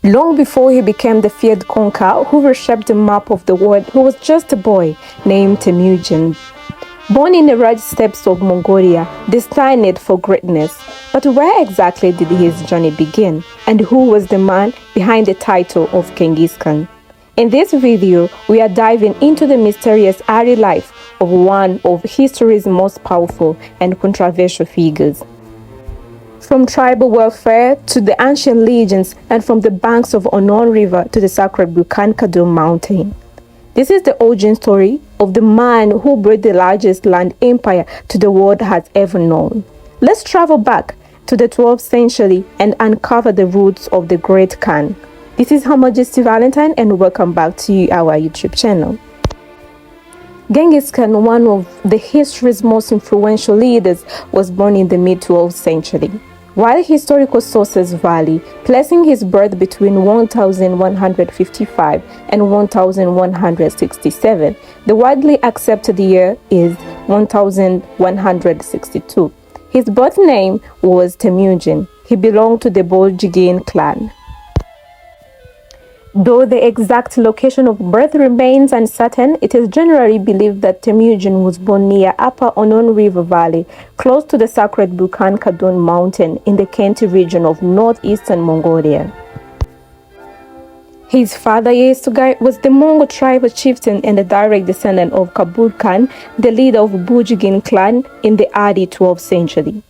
Long before he became the feared conqueror who reshaped the map of the world, he was just a boy named Temujin. Born in the rugged steppes of Mongolia, destined for greatness. But where exactly did his journey begin? And who was the man behind the title of Genghis Khan? In this video, we are diving into the mysterious early life of one of history's most powerful and controversial figures. From tribal warfare to the ancient legends, and from the banks of unknown river to the sacred Kadum mountain. This is the origin story of the man who built the largest land empire to the world has ever known. Let's travel back to the 12th century and uncover the roots of the great Khan. This is Her Majesty Valentine, and welcome back to our YouTube channel. Genghis Khan, one of the history's most influential leaders, was born in the mid-12th century. While historical sources vary, placing his birth between 1155 and 1167, the widely accepted year is 1162. His birth name was Temujin. He belonged to the Bolgigin clan. Though the exact location of birth remains uncertain, it is generally believed that Temujin was born near Upper Onon River Valley, close to the sacred Kadum mountain in the Kenti region of northeastern Mongolia. His father Yesugai was the Mongol tribal chieftain and a direct descendant of Kabul Khan, the leader of Bolgigin clan in the early 12th century.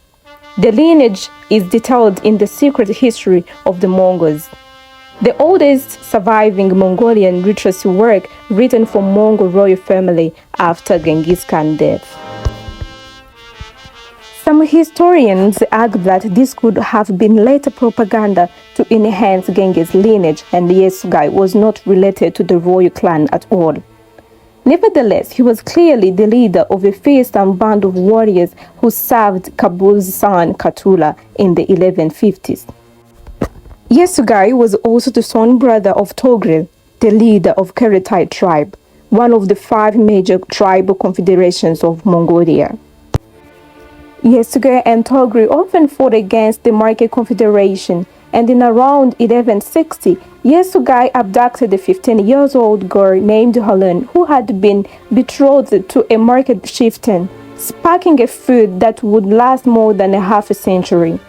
The lineage is detailed in the secret history of the Mongols, the oldest surviving Mongolian literacy work written for Mongol royal family after Genghis Khan's death. Some historians argue that this could have been later propaganda to enhance Genghis' lineage, and Yesugai was not related to the royal clan at all. Nevertheless, he was clearly the leader of a fearsome band of warriors who served Kabul's son Katula in the 1150s. Yesugai was also the son brother of Togril, the leader of Karatai tribe, one of the 5 major tribal confederations of Mongolia. Yesugai and Togril often fought against the Market Confederation, and in around 1160, Yesugai abducted a 15-year-old girl named Helen, who had been betrothed to a market chieftain, sparking a feud that would last more than a half a century.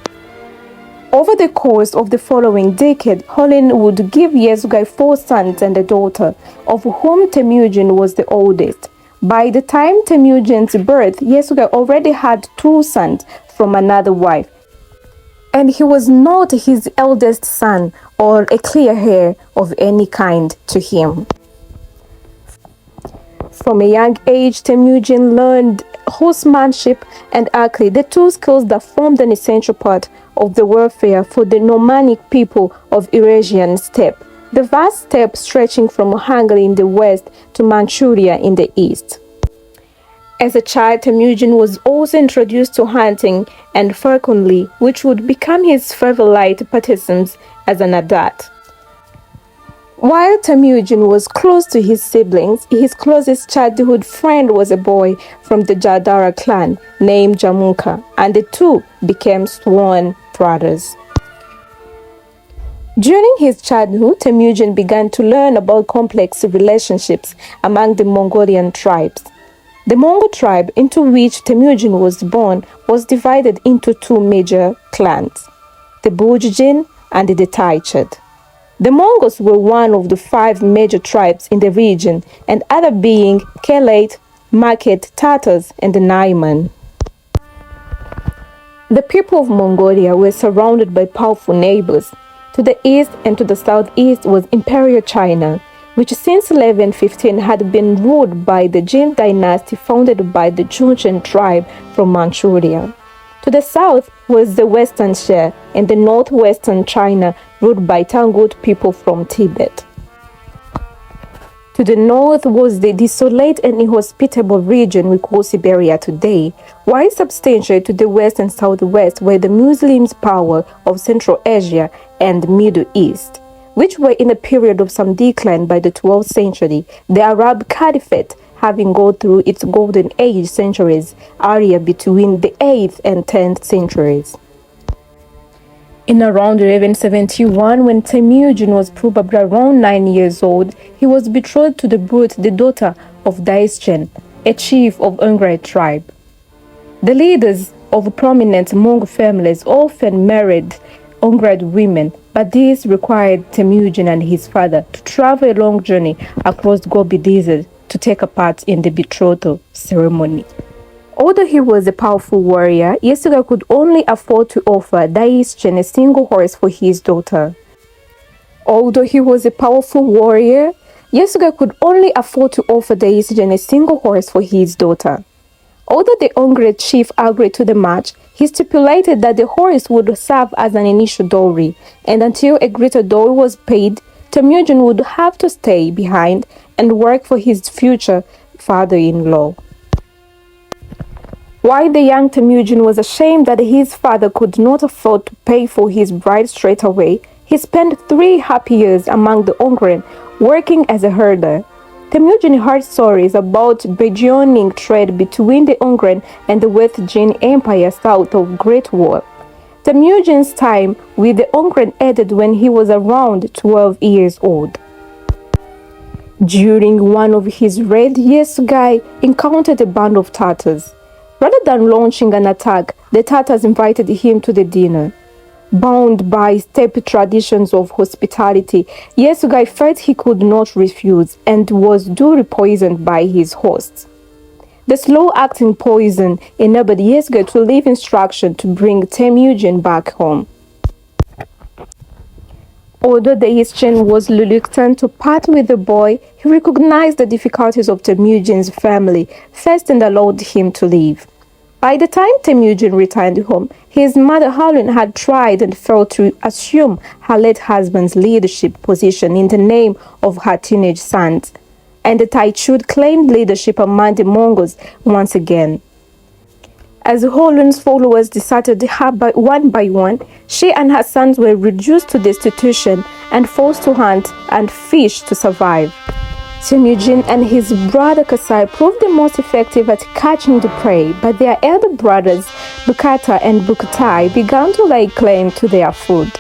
Over the course of the following decade, Helen would give Yesugai 4 sons and a daughter, of whom Temujin was the oldest. By the time Temujin's birth, Yesugai already had 2 sons from another wife, and he was not his eldest son or a clear heir of any kind to him. From a young age, Temujin learned horsemanship and archery, the 2 skills that formed an essential part of the warfare for the nomadic people of Eurasian steppe, the vast steppe stretching from Hungary in the west to Manchuria in the east. As a child, Temujin was also introduced to hunting and falconry, which would become his favorite pastimes as an adult. While Temujin was close to his siblings, his closest childhood friend was a boy from the Jadara clan named Jamunka, and the 2 became sworn brothers. During his childhood, Temujin began to learn about complex relationships among the Mongolian tribes. The Mongol tribe into which Temujin was born was divided into 2 major clans, the Bolgigin and the Taichad. The Mongols were one of the 5 major tribes in the region, and other being Kelate, Market, Tatars, and the Naiman. The people of Mongolia were surrounded by powerful neighbors. To the east and to the southeast was Imperial China, which since 1115 had been ruled by the Jin dynasty founded by the Jurchen tribe from Manchuria. To the south was the Western Share, and the northwestern China ruled by Tangut people from Tibet. To the north was the desolate and inhospitable region we call Siberia today, while substantially to the west and southwest were the Muslims' power of Central Asia and Middle East, which were in a period of some decline by the 12th century, the Arab Caliphate having gone through its golden age centuries earlier between the 8th and 10th centuries. In around 1171, when Temujin was probably around 9 years old, he was betrothed to the daughter of Daischen, a chief of Ungrai tribe. The leaders of prominent Mongol families often married Ungrai women, but this required Temujin and his father to travel a long journey across Gobi Desert to take a part in the betrothal ceremony. Although he was a powerful warrior, Yasugai could only afford to offer Daischen a single horse for his daughter. Although he was a powerful warrior, Yasugai could only afford to offer Daischen a single horse for his daughter. Although the Ungrai chief agreed to the match, he stipulated that the horse would serve as an initial dowry, and until a greater dowry was paid, Temujin would have to stay behind and work for his future father-in-law. While the young Temujin was ashamed that his father could not afford to pay for his bride straight away, he spent 3 happy years among the Ungrai, working as a herder. Temujin heard stories about burgeoning trade between the Ungrai and the Was Genghis Empire south of Great Wall. Temujin's time with the Ungrai ended when he was around 12 years old. During one of his raids, Yasugai encountered a band of Tatars. Rather than launching an attack, the Tatars invited him to the dinner. Bound by steppe traditions of hospitality, Yasugai felt he could not refuse and was duly poisoned by his hosts. The slow-acting poison enabled Yasugai to leave instruction to bring Temujin back home. Although the Daischen was reluctant to part with the boy, he recognized the difficulties of Temujin's family first and allowed him to leave. By the time Temujin returned home, his mother Helen had tried and failed to assume her late husband's leadership position in the name of her teenage sons, and the Taichud claimed leadership among the Mongols once again. As Holun's followers deserted her one by one, she and her sons were reduced to destitution and forced to hunt and fish to survive. Temujin and his brother Kasai proved the most effective at catching the prey, but their elder brothers Bukata and Bukatai began to lay claim to their food.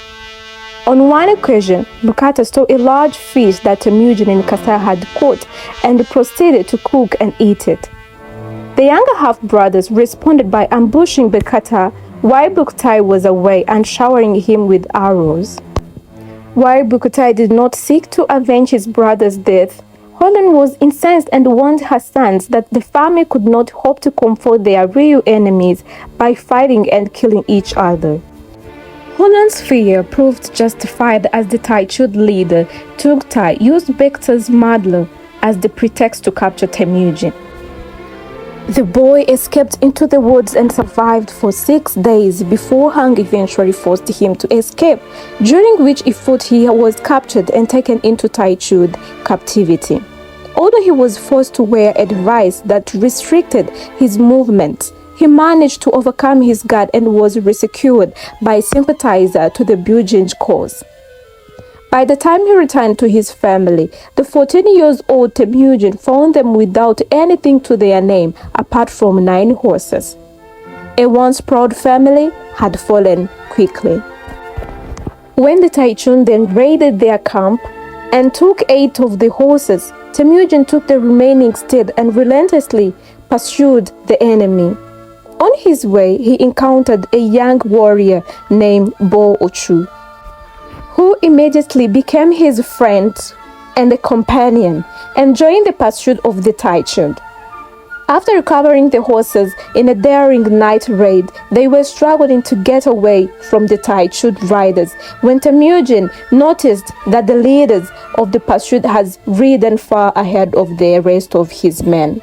On one occasion, Bukata stole a large fish that Temujin and Kasai had caught and proceeded to cook and eat it. The younger half-brothers responded by ambushing Bukata while Bukatai was away and showering him with arrows. While Bukatai did not seek to avenge his brother's death, Holland was incensed and warned her sons that the family could not hope to comfort their real enemies by fighting and killing each other. Holland's fear proved justified as the Taichud leader, Tugtai, used Bekta's murder as the pretext to capture Temujin. The boy escaped into the woods and survived for 6 days before Hang eventually forced him to escape, during which effort he was captured and taken into Taichud captivity. Although he was forced to wear a device that restricted his movements, he managed to overcome his guard and was rescued by a sympathizer to the Bujinj cause. By the time he returned to his family, the 14-year-old Temujin found them without anything to their name apart from 9 horses. A once proud family had fallen quickly. When the Taichun then raided their camp and took 8 of the horses, Temujin took the remaining steed and relentlessly pursued the enemy. On his way, he encountered a young warrior named Bo Ochu, who immediately became his friend and a companion and joined the pursuit of the Taichud. After recovering the horses in a daring night raid, they were struggling to get away from the Taichud riders when Temujin noticed that the leaders of the pursuit had ridden far ahead of the rest of his men.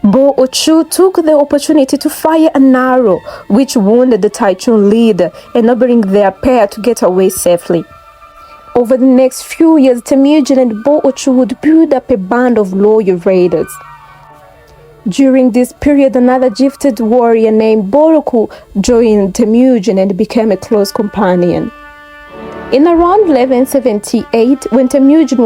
Bo Ochu took the opportunity to fire an arrow, which wounded the Taichun leader, enabling their pair to get away safely. Over the next few years, Temujin and Bo Ochu would build up a band of loyal raiders. During this period, another gifted warrior named Boroku joined Temujin and became a close companion. In around 1178, when Temujin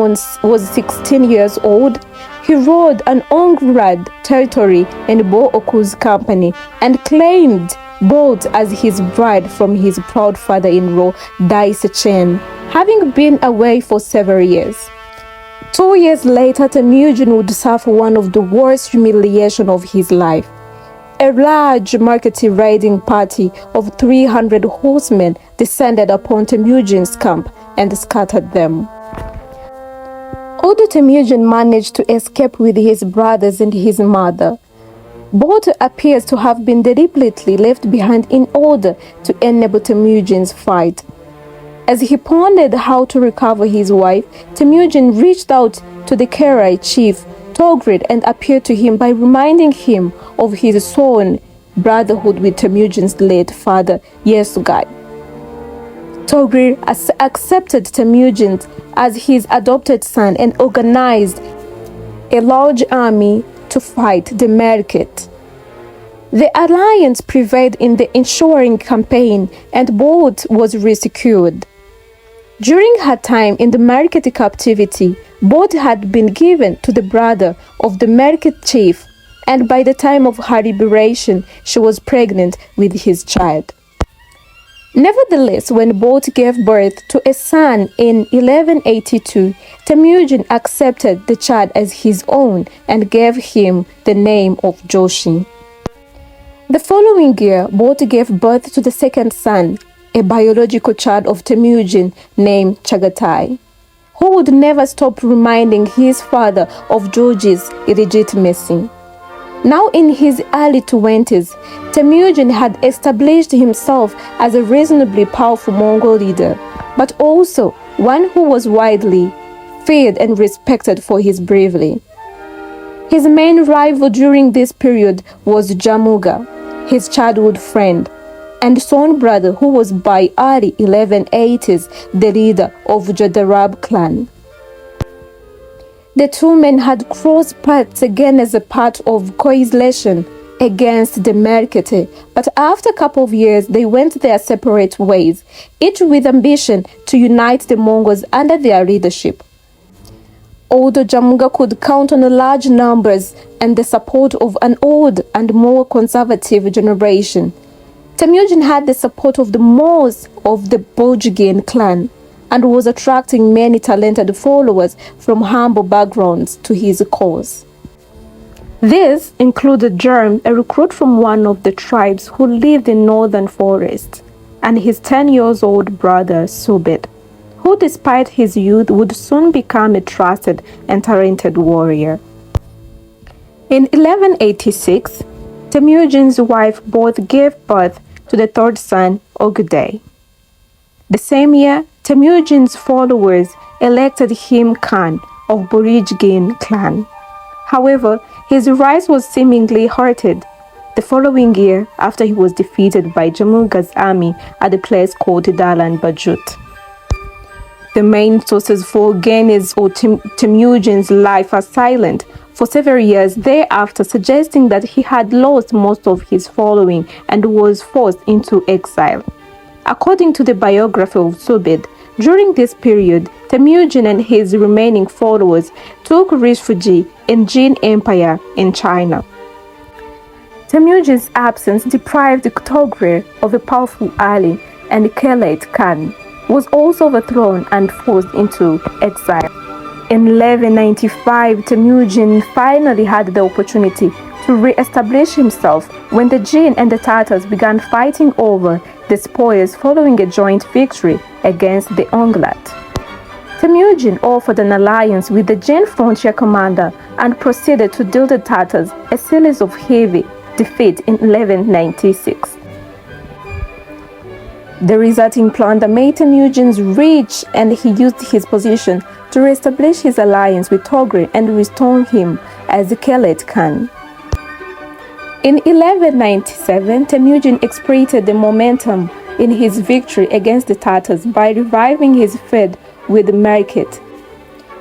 was 16 years old, he rode an Ongrad territory in Bo Oku's company and claimed bought as his bride from his proud father-in-law Daisachin, having been away for several years. 2 years later, Temujin would suffer one of the worst humiliations of his life. A large marketing raiding party of 300 horsemen descended upon Temujin's camp and scattered them. Although Temujin managed to escape with his brothers and his mother, both appears to have been deliberately left behind in order to enable Temujin's fight. As he pondered how to recover his wife, Temujin reached out to the Kerai chief Togrid and appealed to him by reminding him of his sworn brotherhood with Temujin's late father Yesugai. Togrid accepted Temujin as his adopted son and organized a large army to fight the Merkit. The alliance prevailed in the ensuing campaign and both was resecured. During her time in the Merkit captivity, both had been given to the brother of the Merkit chief, and by the time of her liberation, she was pregnant with his child. Nevertheless, when both gave birth to a son in 1182, Temujin accepted the child as his own and gave him the name of Joshi. The following year, both gave birth to the second son, a biological child of Temujin named Chagatai, who would never stop reminding his father of George's illegitimacy. Now in his early 20s, Temujin had established himself as a reasonably powerful Mongol leader, but also one who was widely feared and respected for his bravery. His main rival during this period was Jamuga, his childhood friend, and son brother who was by early 1180s the leader of Jadarab clan. The two men had crossed paths again as a part of coalition against the Merkite, but after a couple of years they went their separate ways, each with ambition to unite the Mongols under their leadership. Although Jamuga could count on large numbers and the support of an old and more conservative generation, Temujin had the support of the most of the Bolgin clan and was attracting many talented followers from humble backgrounds to his cause. This included Germ, a recruit from one of the tribes who lived in northern forests, and his 10-year-old brother Subed, who despite his youth would soon become a trusted and talented warrior. In 1186, Temujin's wife both gave birth to the third son, Ogudei. The same year, Temujin's followers elected him Khan of Borjigin clan. However, his rise was seemingly halted the following year after he was defeated by Jamuga's army at a place called Dalan Bajut. The main sources for Genghis or Temujin's life are silent for several years thereafter, suggesting that he had lost most of his following and was forced into exile. According to the biography of Subed, during this period, Temujin and his remaining followers took refuge in Jin Empire in China. Temujin's absence deprived Togrid of a powerful ally, and Khalid Khan was also overthrown and forced into exile. In 1195, Temujin finally had the opportunity to re-establish himself when the Jin and the Tatars began fighting over the spoils following a joint victory against the Onglat. Temujin offered an alliance with the Jin frontier commander and proceeded to deal the Tatars a series of heavy defeat in 1196. The resulting plunder made Temujin rich, and he used his position to reestablish his alliance with Togrid and restore him as the Khalid Khan. In 1197, Temujin exploited the momentum in his victory against the Tatars by reviving his feud with the Merkit.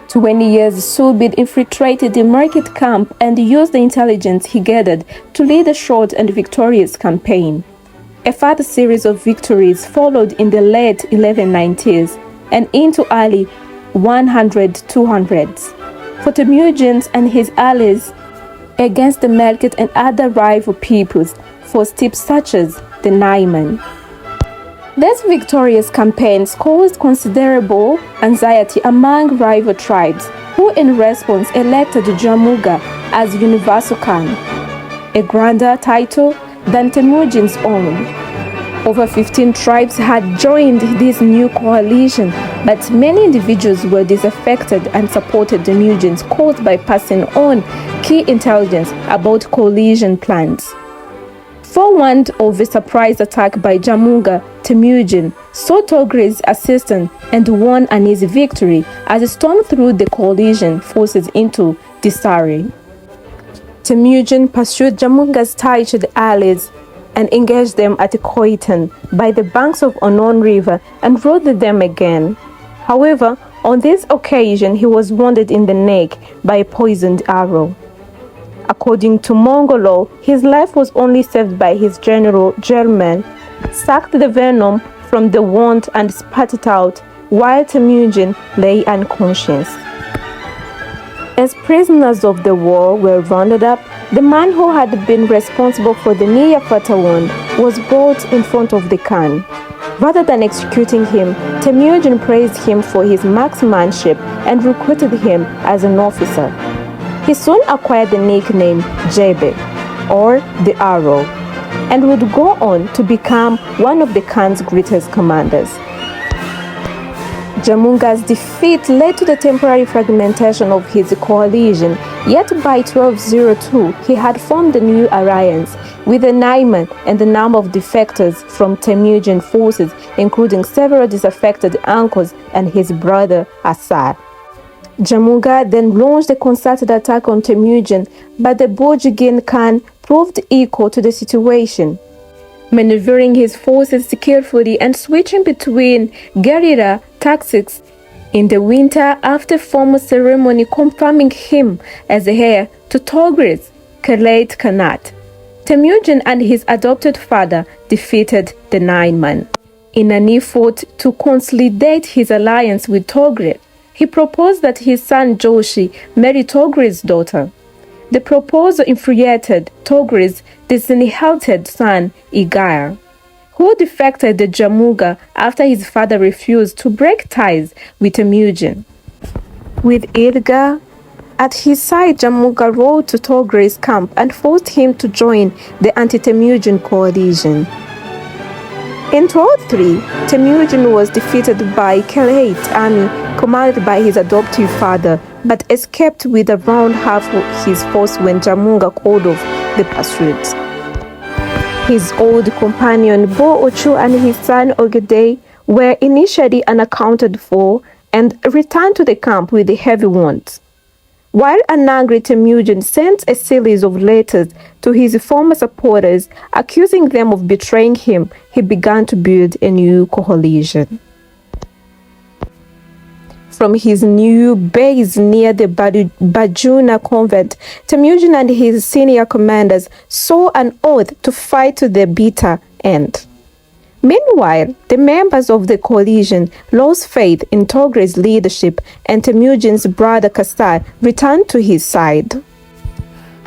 20 years, Subid infiltrated the Merkit camp and used the intelligence he gathered to lead a short and victorious campaign. A further series of victories followed in the late 1190s and into early 200s for Temujin and his allies against the Merkit and other rival peoples for steppes such as the Naiman. These victorious campaigns caused considerable anxiety among rival tribes, who in response elected Jamuga as Universal Khan, a grander title than Temujin's own. Over 15 tribes had joined this new coalition, but many individuals were disaffected and supported Temujin's cause by passing on key intelligence about coalition plans. Forewarned of a surprise attack by Jamuga, Temujin sought Toghrey's assistance and won an easy victory as he stormed through the coalition forces into Disari. Temujin pursued Jamuga's titled allies and engaged them at Khoitan by the banks of Onon River and routed them again. However, on this occasion he was wounded in the neck by a poisoned arrow. According to Mongol law, his life was only saved by his general German, sucked the venom from the wound and spat it out, while Temujin lay unconscious. As prisoners of the war were rounded up, the man who had been responsible for the near-fatal wound was brought in front of the Khan. Rather than executing him, Temujin praised him for his marksmanship and recruited him as an officer. He soon acquired the nickname Jebe, or the Arrow, and would go on to become one of the Khan's greatest commanders. Jamunga's defeat led to the temporary fragmentation of his coalition, yet by 1202 he had formed a new alliance with the Naiman and a number of defectors from Temujin forces, including several disaffected uncles and his brother Asar. Jamunga then launched a concerted attack on Temujin, but the Was Genghis Khan proved equal to the situation. Maneuvering his forces skillfully and switching between guerrilla tactics in the winter after formal ceremony confirming him as heir to Toghrey's Khalate Khanate, Temujin and his adopted father defeated the Naiman. In an effort to consolidate his alliance with Toghrey, he proposed that his son Joshi marry Toghrey's daughter. The proposal infuriated Toghrey's disinherited son Igaya, who defected to Jamuga after his father refused to break ties with Temujin. With Ilga at his side, Jamuga rode to Toghrey's camp and forced him to join the anti-Temujin coalition. In 1203, Temujin was defeated by Khalate army commanded by his adoptive father, but escaped with around half of his force when Jamunga called off the pursuit. His old companion Bo-Ochu and his son Ogedei were initially unaccounted for and returned to the camp with heavy wounds. While an angry Temujin sent a series of letters to his former supporters accusing them of betraying him, he began to build a new coalition. From his new base near the Bajuna convent, Temujin and his senior commanders swore an oath to fight to the bitter end. Meanwhile, the members of the coalition lost faith in Toghrey's leadership, and Temujin's brother Kasar returned to his side.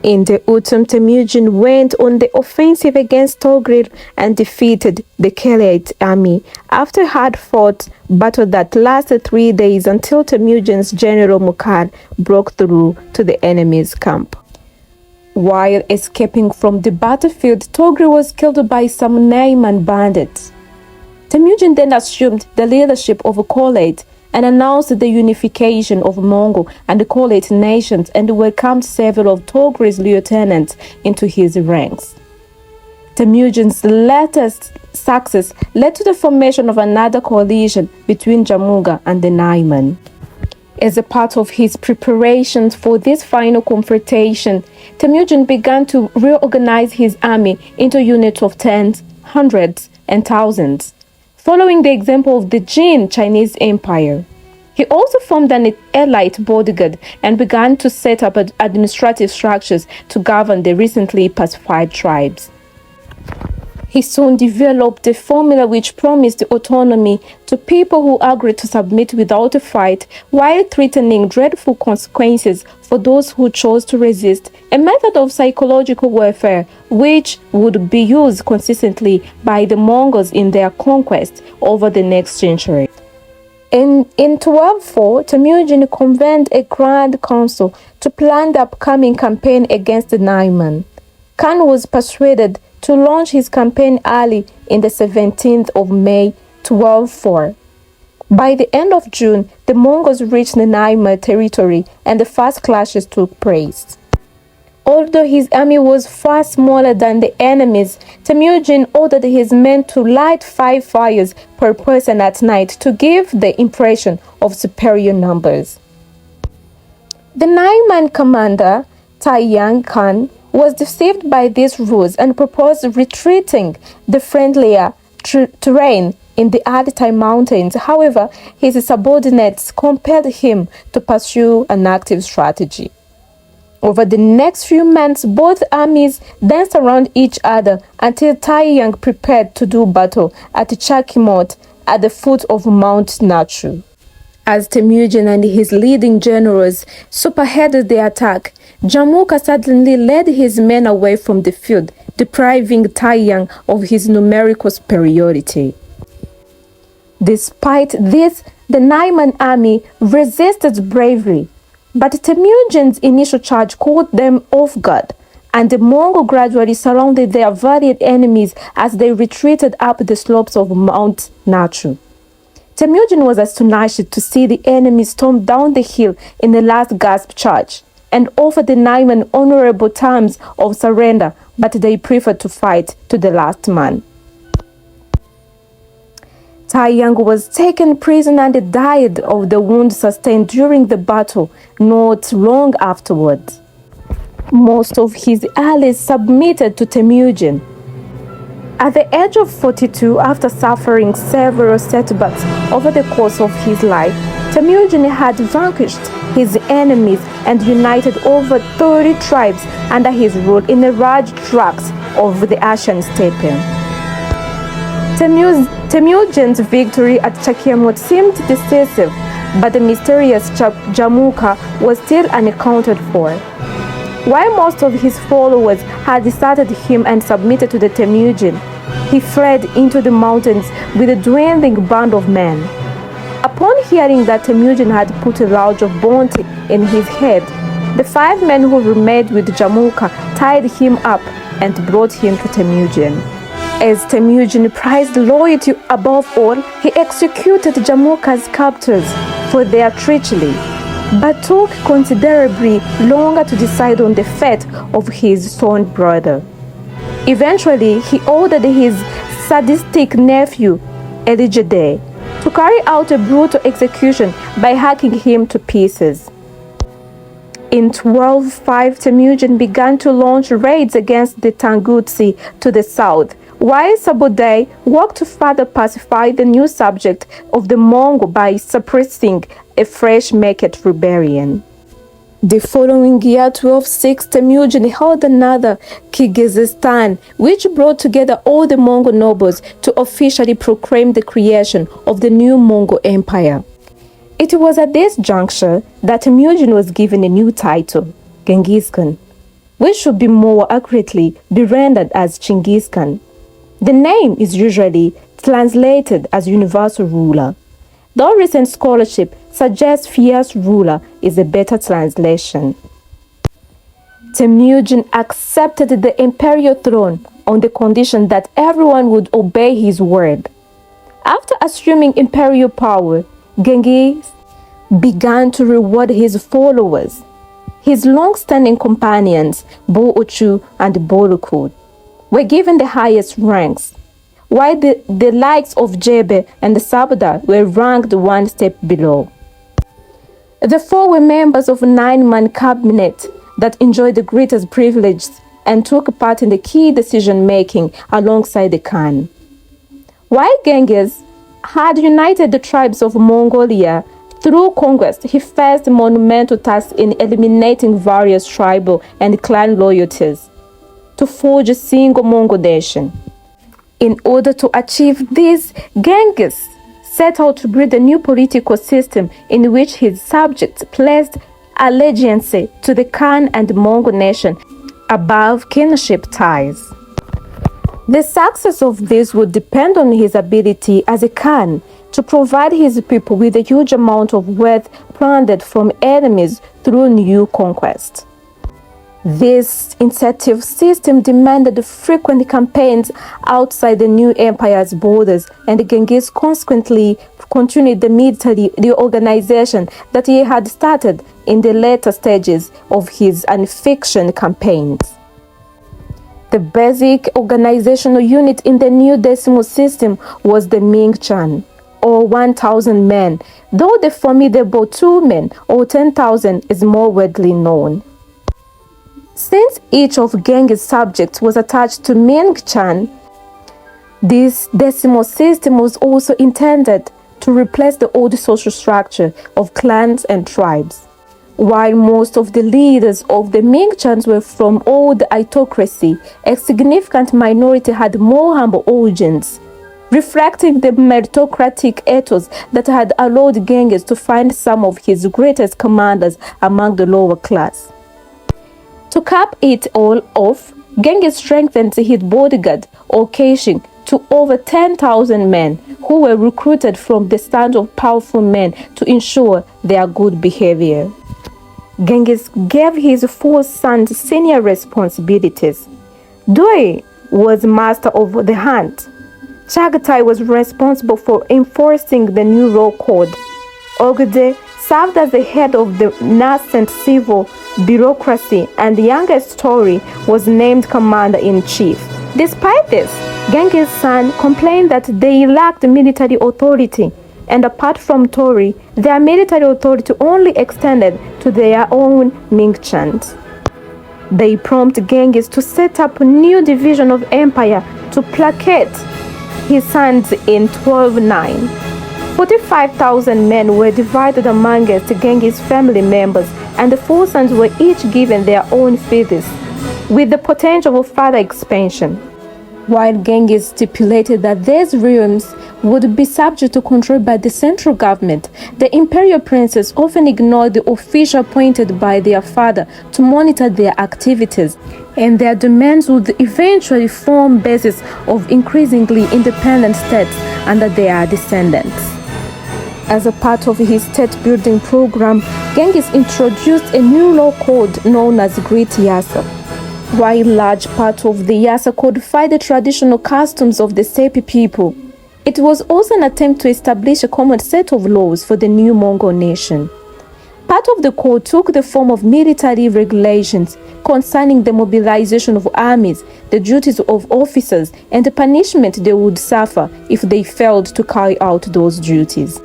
In the autumn, Temujin went on the offensive against Toghrey and defeated the Khalate army after a hard-fought battle that lasted 3 days until Temujin's general Mukhar broke through to the enemy's camp. While escaping from the battlefield, Toghrey was killed by some Naiman bandits. Temujin then assumed the leadership of Khalate and announced the unification of Mongol and the Khalate nations and welcomed several of Toghrey's lieutenants into his ranks. Temujin's latest success led to the formation of another coalition between Jamunga and the Naiman. As a part of his preparations for this final confrontation, Temujin began to reorganize his army into units of tens, hundreds, and thousands, following the example of the Jin Chinese Empire. He also formed an elite bodyguard and began to set up administrative structures to govern the recently pacified tribes. He soon developed a formula which promised autonomy to people who agreed to submit without a fight, while threatening dreadful consequences for those who chose to resist, a method of psychological warfare which would be used consistently by the Mongols in their conquest over the next century. In 1204, Temujin convened a grand council to plan the upcoming campaign against the Naiman. Khan was persuaded to launch his campaign early in the 17th of May 1204. By the end of June, the Mongols reached the Naima territory and the first clashes took place. Although his army was far smaller than the enemy's, Temujin ordered his men to light 5 fires per person at night to give the impression of superior numbers. The Naiman commander, Taiyang Khan, was deceived by these rules and proposed retreating the friendlier terrain in the Altai Mountains. However, his subordinates compelled him to pursue an active strategy. Over the next few months, both armies danced around each other until Taiyang prepared to do battle at Chakimot at the foot of Mount Nachu. As Temujin and his leading generals spearheaded the attack, Jamukha suddenly led his men away from the field, depriving Taiyang of his numerical superiority. Despite this, the Naiman army resisted bravely, but Temujin's initial charge caught them off guard, and the Mongols gradually surrounded their valiant enemies as they retreated up the slopes of Mount Nachu. Temujin was astonished to see the enemy storm down the hill in the last gasp charge and offer the Naiman honorable terms of surrender, but they preferred to fight to the last man. Taiyang was taken prisoner and died of the wound sustained during the battle not long afterwards. Most of his allies submitted to Temujin. At the age of 42, after suffering several setbacks over the course of his life, Temujin had vanquished his enemies and united over 30 tribes under his rule in the large tracts of the Asian steppe. Temujin's victory at Chakimot seemed decisive, but the mysterious Jamukha was still unaccounted for. While most of his followers had deserted him and submitted to the Temujin, he fled into the mountains with a dwindling band of men. Upon hearing that Temujin had put a lodge of bounty in his head, the 5 men who remained with Jamukha tied him up and brought him to Temujin. As Temujin prized loyalty above all, he executed Jamukha's captors for their treachery, but took considerably longer to decide on the fate of his son brother. Eventually, he ordered his sadistic nephew, Elijade, to carry out a brutal execution by hacking him to pieces. In 1205, Temujin began to launch raids against the Tangutsi to the south, while Sabodai worked to further pacify the new subject of the Mongol by suppressing a fresh Meket rebellion. The following year, 1206, Temujin held another Kyrgyzstan, which brought together all the Mongol nobles to officially proclaim the creation of the new Mongol Empire. It was at this juncture that Temujin was given a new title, Genghis Khan, which should be more accurately be rendered as Chinggis Khan. The name is usually translated as universal ruler, though recent scholarship suggests fierce ruler is a better translation. Temujin accepted the imperial throne on the condition that everyone would obey his word. After assuming imperial power, Genghis began to reward his followers. His long-standing companions, Bo-Uchu and Bolokud, were given the highest ranks, while the likes of Jebe and Sabda were ranked one step below. The 4 were members of a 9-man cabinet that enjoyed the greatest privileges and took part in the key decision-making alongside the Khan. While Genghis had united the tribes of Mongolia through conquest, he faced a monumental task in eliminating various tribal and clan loyalties to forge a single Mongol nation. In order to achieve this, Genghis set out to build a new political system in which his subjects placed allegiance to the Khan and Mongol nation above kinship ties. The success of this would depend on his ability as a Khan to provide his people with a huge amount of wealth plundered from enemies through new conquest. This incentive system demanded frequent campaigns outside the new empire's borders, and Genghis consequently continued the military reorganization that he had started in the later stages of his unification campaigns. The basic organizational unit in the new decimal system was the Ming-chan, or 1,000 men, though the formidable 2 men, or 10,000, is more widely known. Since each of Genghis' subjects was attached to Ming-chan, this decimal system was also intended to replace the old social structure of clans and tribes. While most of the leaders of the Ming-chans were from old autocracy, a significant minority had more humble origins, reflecting the meritocratic ethos that had allowed Genghis to find some of his greatest commanders among the lower class. To cap it all off, Genghis strengthened his bodyguard, or Keishin, to over 10,000 men who were recruited from the stand of powerful men to ensure their good behavior. Genghis gave his 4 sons senior responsibilities. Doi was master of the hunt. Chagatai was responsible for enforcing the new law code. Ogde served as the head of the nascent civil bureaucracy, and the youngest Tori was named commander-in-chief. Despite this, Genghis' son complained that they lacked military authority, and apart from Tori, their military authority only extended to their own Ming-chans. They prompted Genghis to set up a new division of empire to placate his sons in 1209. 45,000 men were divided amongst Genghis' family members, and the 4 sons were each given their own fiefs, with the potential of further expansion. While Genghis stipulated that these realms would be subject to control by the central government, the imperial princes often ignored the official appointed by their father to monitor their activities, and their demands would eventually form basis of increasingly independent states under their descendants. As a part of his state-building program, Genghis introduced a new law code known as Great Yasa. While large part of the Yasa codified the traditional customs of the steppe people, it was also an attempt to establish a common set of laws for the new Mongol nation. Part of the code took the form of military regulations concerning the mobilization of armies, the duties of officers, and the punishment they would suffer if they failed to carry out those duties.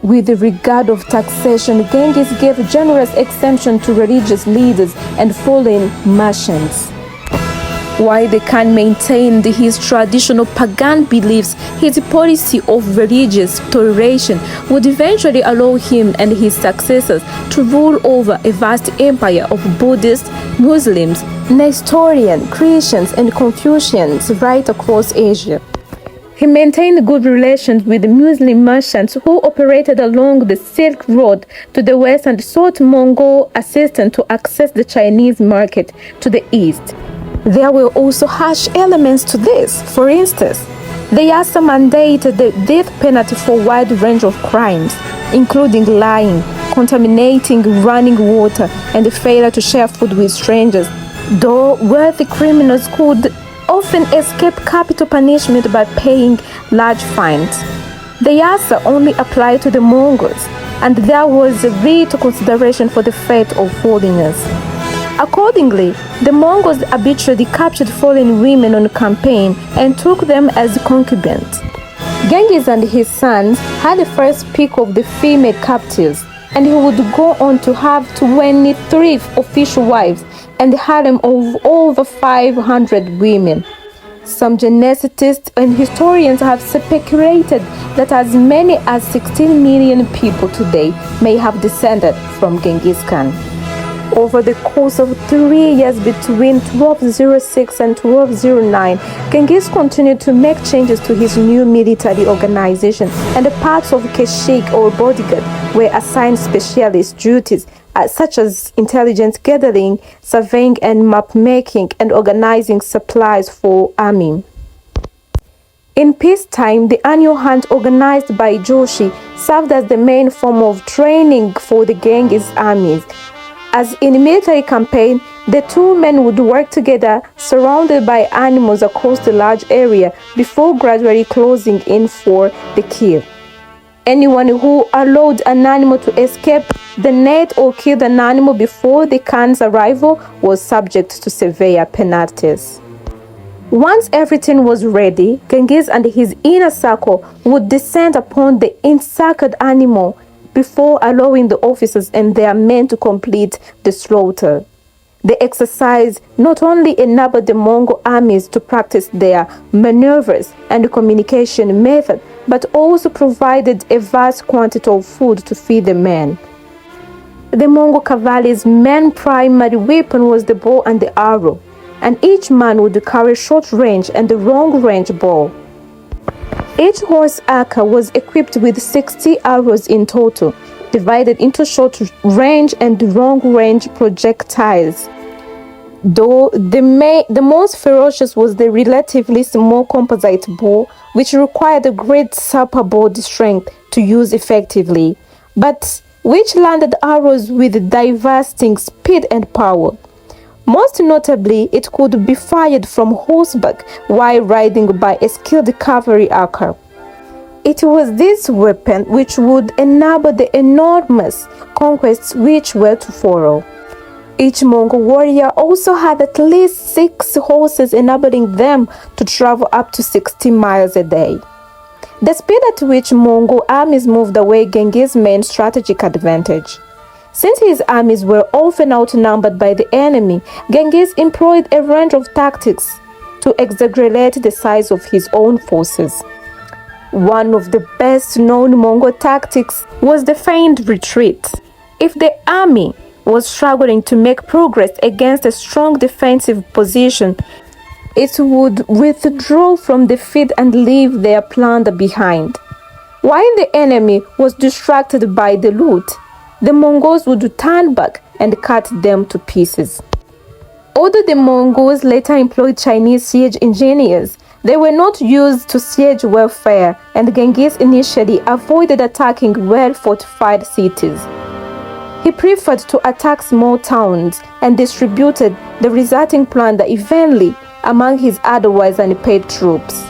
With regard of taxation, Genghis gave generous exemption to religious leaders and foreign merchants. While the Khan maintained his traditional pagan beliefs, his policy of religious toleration would eventually allow him and his successors to rule over a vast empire of Buddhists, Muslims, Nestorian, Christians, and Confucians right across Asia. He maintained good relations with Muslim merchants who operated along the Silk Road to the west and sought Mongol assistance to access the Chinese market to the east. There were also harsh elements to this. For instance, the Yasa mandated the death penalty for a wide range of crimes, including lying, contaminating running water, and the failure to share food with strangers, though wealthy criminals could often escape capital punishment by paying large fines. The Yasa only applied to the Mongols, and there was a little consideration for the fate of foreigners. Accordingly, the Mongols arbitrarily captured foreign women on campaign and took them as concubines. Genghis and his sons had the first pick of the female captives, and he would go on to have 23 official wives and a harem of over 500 women. Some geneticists and historians have speculated that as many as 16 million people today may have descended from Genghis Khan. Over the course of 3 years between 1206 and 1209, Genghis continued to make changes to his new military organization, and the parts of Keshik or bodyguard were assigned specialist duties such as intelligence gathering, surveying and map making, and organizing supplies for army. In peacetime, the annual hunt organized by Joshi served as the main form of training for the Genghis armies. As in a military campaign, the two men would work together, surrounded by animals across the large area, before gradually closing in for the kill. Anyone who allowed an animal to escape the net or killed an animal before the Khan's arrival was subject to severe penalties. Once everything was ready, Genghis and his inner circle would descend upon the encircled animal before allowing the officers and their men to complete the slaughter. The exercise not only enabled the Mongol armies to practice their maneuvers and communication method, but also provided a vast quantity of food to feed the men. The Mongol cavalry's main primary weapon was the bow and the arrow, and each man would carry short-range and long-range bow. Each horse archer was equipped with 60 arrows in total, divided into short-range and long-range projectiles. Though the most ferocious was the relatively small composite bow, which required a great upper body strength to use effectively, but which landed arrows with devastating speed and power. Most notably, it could be fired from horseback while riding by a skilled cavalry archer. It was this weapon which would enable the enormous conquests which were to follow. Each Mongol warrior also had at least 6 horses, enabling them to travel up to 60 miles a day. The speed at which Mongol armies moved away Genghis' main strategic advantage. Since his armies were often outnumbered by the enemy, Genghis employed a range of tactics to exaggerate the size of his own forces. One of the best-known Mongol tactics was the feigned retreat. If the army was struggling to make progress against a strong defensive position, it would withdraw from the field and leave their plunder behind. While the enemy was distracted by the loot, the Mongols would turn back and cut them to pieces. Although the Mongols later employed Chinese siege engineers, they were not used to siege warfare, and Genghis initially avoided attacking well-fortified cities. He preferred to attack small towns and distributed the resulting plunder evenly among his otherwise unpaid troops.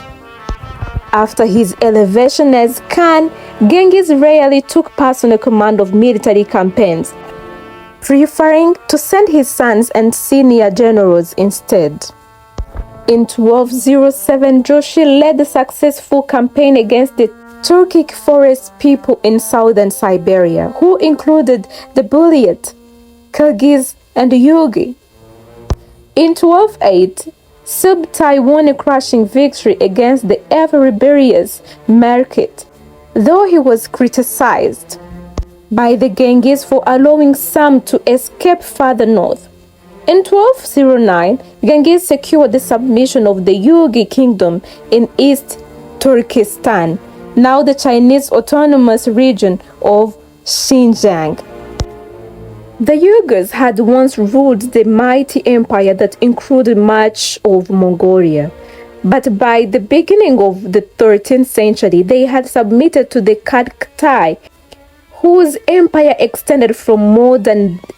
After his elevation as Khan, Genghis rarely took personal command of military campaigns, preferring to send his sons and senior generals instead. In 1207, Joshi led a successful campaign against the Turkic forest people in southern Siberia, who included the Buryat, Kyrgyz, and Yugi. In 1208, Subtai won a crushing victory against the ever-rebellious Merkit, though he was criticized by the Genghis for allowing some to escape further north. In 1209, Genghis secured the submission of the Yugi kingdom in East Turkestan, now the Chinese autonomous region of Xinjiang. The Uyghurs had once ruled the mighty empire that included much of Mongolia, but by the beginning of the 13th century, they had submitted to the Khatai, whose empire extended from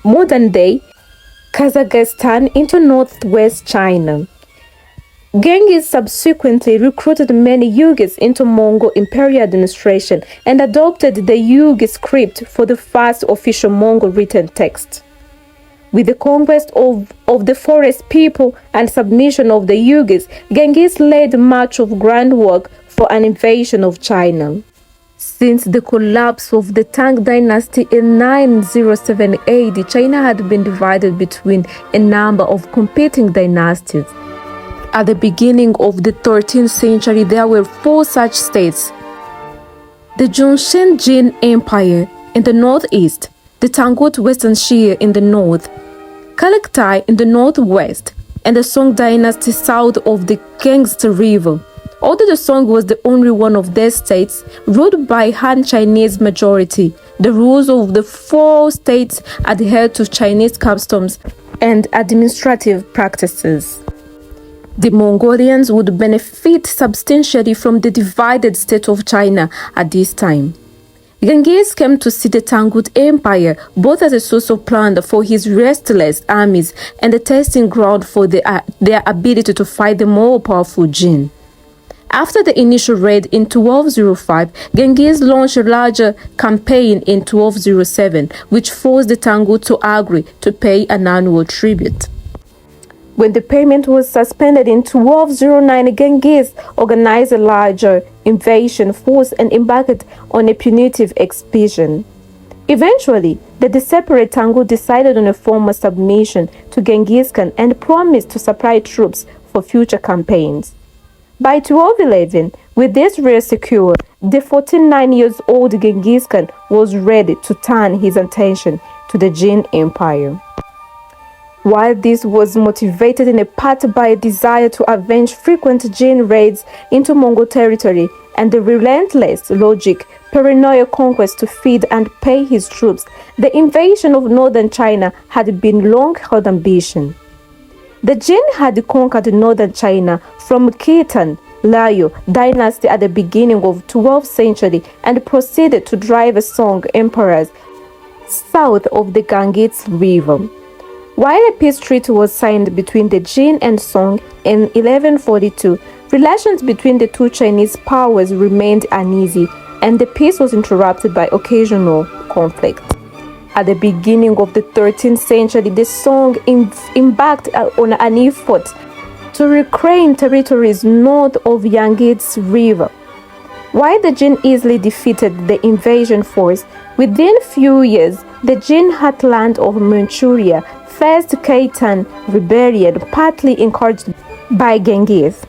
modern-day Kazakhstan into northwest China. Genghis subsequently recruited many Uyghurs into Mongol imperial administration and adopted the Uyghur script for the first official Mongol written text. With the conquest of the forest people and submission of the Uyghurs, Genghis laid much of groundwork for an invasion of China. Since the collapse of the Tang dynasty in 907 AD, China had been divided between a number of competing dynasties. At the beginning of the 13th century, there were 4 such states: the Zhongzhen Jin Empire in the northeast, the Tangut Western Xia in the north, Kalaktai in the northwest, and the Song dynasty south of the Yangtze River. Although the Song was the only one of their states ruled by Han Chinese majority, the rules of the 4 states adhered to Chinese customs and administrative practices. The Mongolians would benefit substantially from the divided state of China at this time. Genghis came to see the Tangut Empire both as a source of plunder for his restless armies and a testing ground for their ability to fight the more powerful Jin. After the initial raid in 1205, Genghis launched a larger campaign in 1207, which forced the Tangut to agree to pay an annual tribute. When the payment was suspended in 1209, Genghis organized a larger invasion force and embarked on a punitive expedition. Eventually, the separate Tangut decided on a formal submission to Genghis Khan and promised to supply troops for future campaigns. By 1211, with this rare secure, the 49-year-old Genghis Khan was ready to turn his attention to the Jin Empire. While this was motivated in a part by a desire to avenge frequent Jin raids into Mongol territory and the relentless logic, paranoia conquest to feed and pay his troops, the invasion of northern China had been long-held ambition. The Jin had conquered northern China from Khitan, Liao dynasty at the beginning of 12th century and proceeded to drive Song emperors south of the Ganges River. While a peace treaty was signed between the Jin and Song in 1142, relations between the two Chinese powers remained uneasy, and the peace was interrupted by occasional conflict. At the beginning of the 13th century, the Song embarked on an effort to reclaim territories north of Yangtze River. While the Jin easily defeated the invasion force, within few years, the Jin heartland of Manchuria faced Khitan rebellion, partly encouraged by Genghis.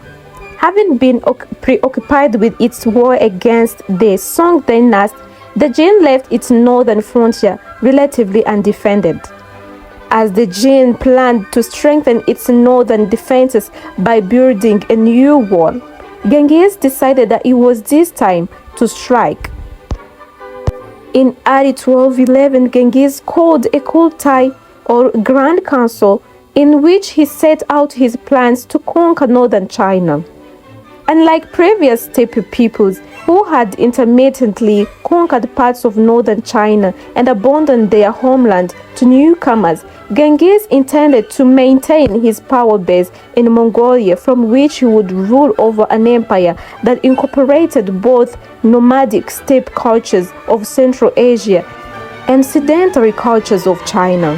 Having been preoccupied with its war against the Song dynasty, the Jin left its northern frontier relatively undefended. As the Jin planned to strengthen its northern defenses by building a new wall, Genghis decided that it was this time to strike. In early 1211, Genghis called a Kurultai or Grand Council in which he set out his plans to conquer northern China. Unlike previous steppe peoples who had intermittently conquered parts of northern China and abandoned their homeland to newcomers, Genghis intended to maintain his power base in Mongolia, from which he would rule over an empire that incorporated both nomadic steppe cultures of Central Asia and sedentary cultures of China.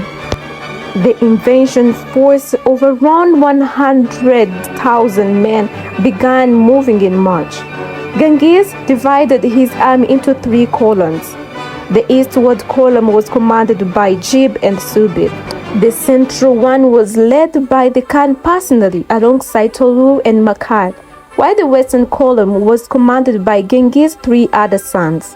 The invasion force of around 100,000 men began moving in March. Genghis divided his army into 3 columns. The eastward column was commanded by Jib and Subit. The central one was led by the Khan personally alongside Toru and Makar, while the western column was commanded by Genghis' 3 other sons.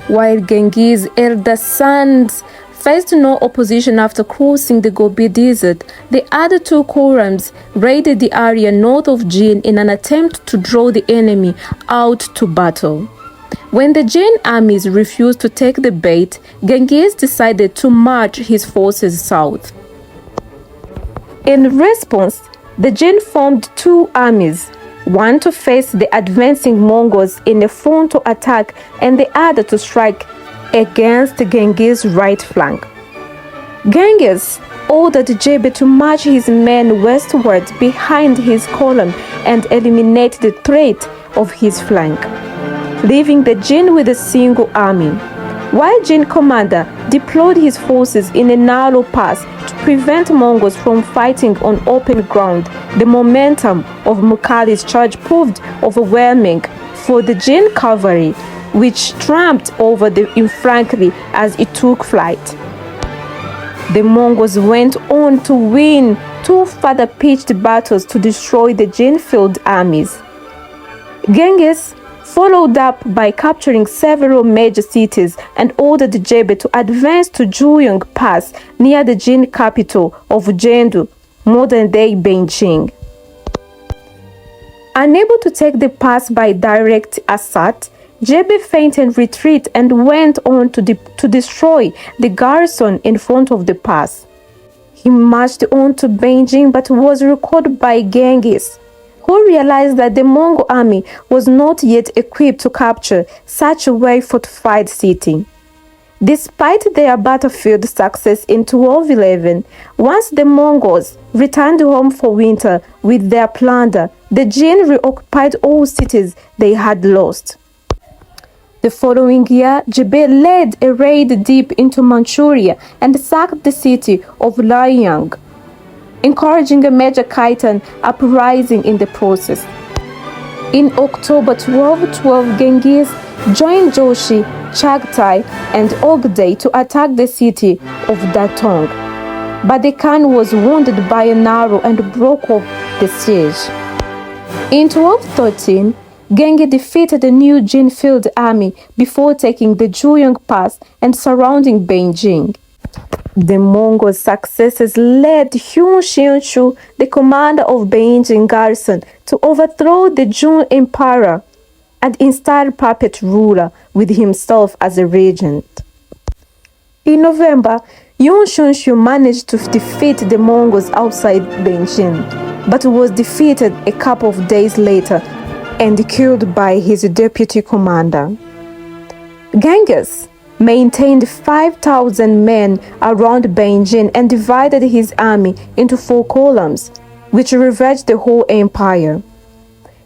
While Genghis' elder sons faced no opposition after crossing the Gobi Desert, the other 2 columns raided the area north of Jin in an attempt to draw the enemy out to battle. When the Jin armies refused to take the bait, Genghis decided to march his forces south. In response, the Jin formed 2 armies, one to face the advancing Mongols in a frontal attack and the other to strike against Genghis' right flank. Genghis ordered Jebe to march his men westward behind his column and eliminate the threat of his flank, leaving the Jin with a single army. While Jin commander deployed his forces in a narrow pass to prevent Mongols from fighting on open ground, the momentum of Mukhali's charge proved overwhelming for the Jin cavalry, which tramped over the infantry as it took flight. The Mongols went on to win 2 further pitched battles to destroy the Jin field armies. Genghis followed up by capturing several major cities and ordered Jebe to advance to Juyong Pass near the Jin capital of Chengdu, modern-day Beijing. Unable to take the pass by direct assault, Jebe feigned and retreat and went on to destroy the garrison in front of the pass. He marched on to Beijing but was recalled by Genghis, who realized that the Mongol army was not yet equipped to capture such a well-fortified city. Despite their battlefield success in 1211, once the Mongols returned home for winter with their plunder, the Jin reoccupied all cities they had lost. The following year, Jebe led a raid deep into Manchuria and sacked the city of Luoyang, encouraging a major Khitan uprising in the process. In October 1212, Genghis joined Joshi, Chagatai, and Ogday to attack the city of Datong, but the Khan was wounded by an arrow and broke off the siege. In 1213, Genghis defeated the new Jin field army before taking the Juyong Pass and surrounding Beijing. The Mongol successes led Hyun Xinshu, the commander of Beijing garrison, to overthrow the Jin Emperor and install puppet ruler with himself as a regent. In November, Hyun Xinshu managed to defeat the Mongols outside Beijing, but was defeated a couple of days later and killed by his deputy commander. Genghis maintained 5,000 men around Beijing and divided his army into 4 columns, which ravaged the whole empire.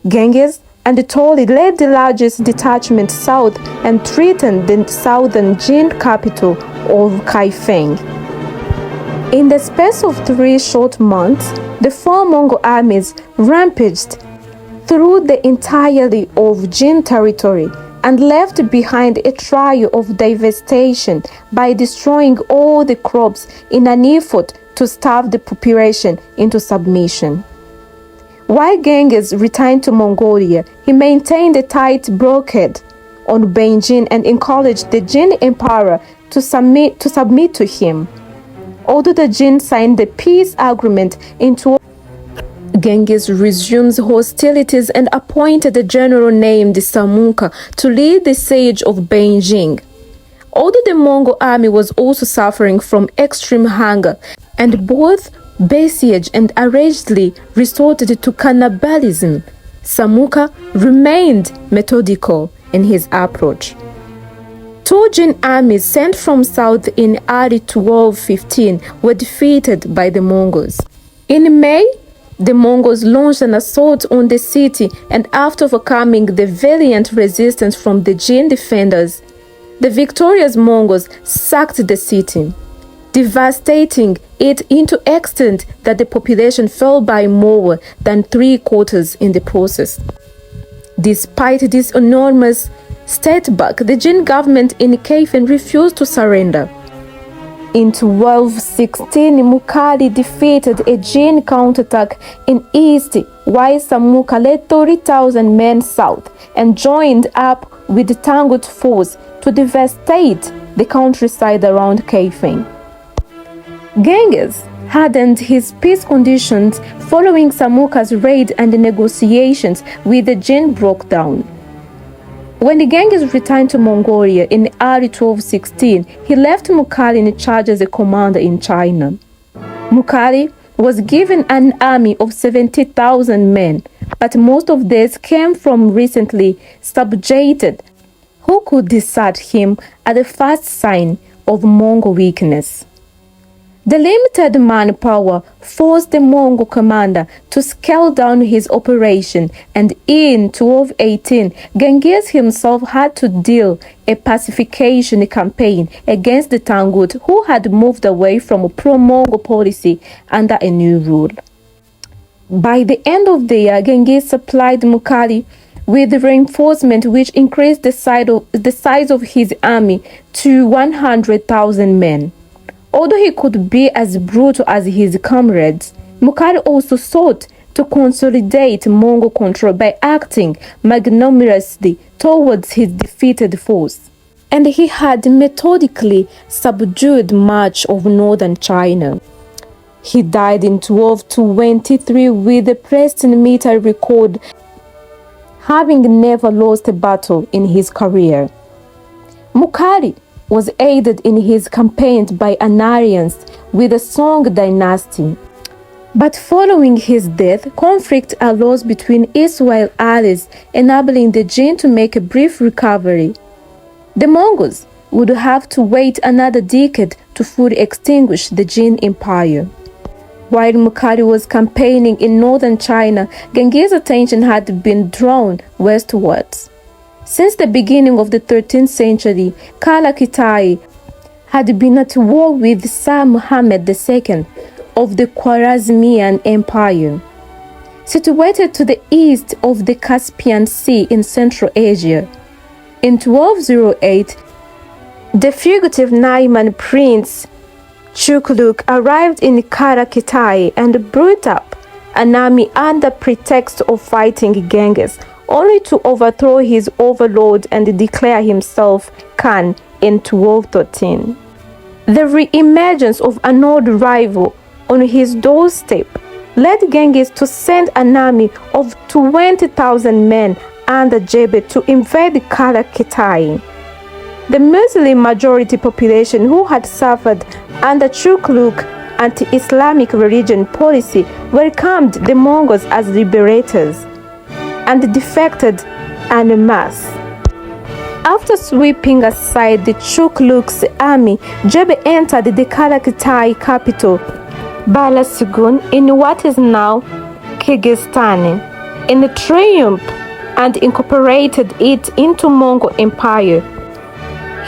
Genghis and Toli led the largest detachment south and threatened the southern Jin capital of Kaifeng. In the space of 3 short months, the 4 Mongol armies rampaged through the entirety of Jin territory and left behind a trail of devastation by destroying all the crops in an effort to starve the population into submission. While Genghis returned to Mongolia, he maintained a tight blockade on Beijing and encouraged the Jin Emperor to submit to him. Although the Jin signed the peace agreement in Genghis resumed hostilities and appointed a general named Samunka to lead the siege of Beijing. Although the Mongol army was also suffering from extreme hunger, and both besieged and allegedly resorted to cannibalism, Samunka remained methodical in his approach. 2 Jin armies sent from south in early 1215 were defeated by the Mongols. In May, the Mongols launched an assault on the city, and after overcoming the valiant resistance from the Jin defenders, the victorious Mongols sacked the city, devastating it into extent that the population fell by more than 3/4 in the process. Despite this enormous setback, the Jin government in Kaifeng refused to surrender. In 1216, Mukali defeated a Jin counterattack in east, while Samuka led 30,000 men south and joined up with the Tangut force to devastate the countryside around Kaifeng. Genghis hardened his peace conditions following Samuka's raid, and the negotiations with the Jin broke down. When Genghis returned to Mongolia in early 1216, he left Mukali in charge as a commander in China. Mukali was given an army of 70,000 men, but most of these came from recently subjugated, who could desert him at the first sign of Mongol weakness. The limited manpower forced the Mongol commander to scale down his operation, and in 1218, Genghis himself had to deal a pacification campaign against the Tangut, who had moved away from a pro-Mongol policy under a new rule. By the end of the year, Genghis supplied Mukali with reinforcement, which increased the size of his army to 100,000 men. Although he could be as brutal as his comrades, Mukali also sought to consolidate Mongol control by acting magnanimously towards his defeated foes. And he had methodically subdued much of northern China. He died in 1223 with a pristine military record, having never lost a battle in his career. Mukhari was aided in his campaigns by an alliance with the Song dynasty. But following his death, conflict arose between Israel allies, enabling the Jin to make a brief recovery. The Mongols would have to wait another decade to fully extinguish the Jin Empire. While Mukhari was campaigning in northern China, Genghis' attention had been drawn westwards. Since the beginning of the 13th century, Kala Kitai had been at war with Shah Muhammad II of the Khwarezmian Empire. Situated to the east of the Caspian Sea in Central Asia, in 1208, the fugitive Naiman prince Chukluk arrived in Kara Kitai and brought up an army under pretext of fighting Genghis, only to overthrow his overlord and declare himself Khan in 1213. The re-emergence of an old rival on his doorstep led Genghis to send an army of 20,000 men under Jebe to invade Kara Kitai. The Muslim majority population who had suffered under Chukluk anti-Islamic religion policy welcomed the Mongols as liberators and defected en masse. After sweeping aside the Chukluk's army, Jebe entered the Kara Kitai capital, Balasugun, in what is now Kyrgyzstan, in triumph and incorporated it into Mongol Empire.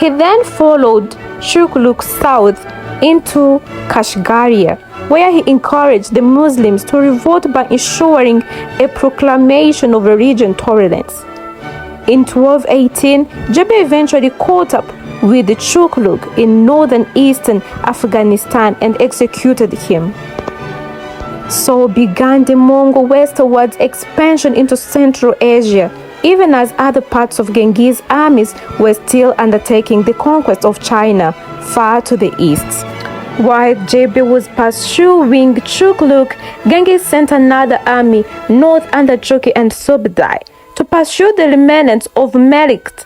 He then followed Chukluk south into Kashgaria, where he encouraged the Muslims to revolt by issuing a proclamation of religion tolerance. In 1218, Jebe eventually caught up with the Chukluk in northern eastern Afghanistan and executed him. So began the Mongol westwards expansion into Central Asia, even as other parts of Genghis' armies were still undertaking the conquest of China far to the east. While Jebe was pursuing Chukluk, Genghis sent another army north under Choki and Sobdai to pursue the remnants of Melikt,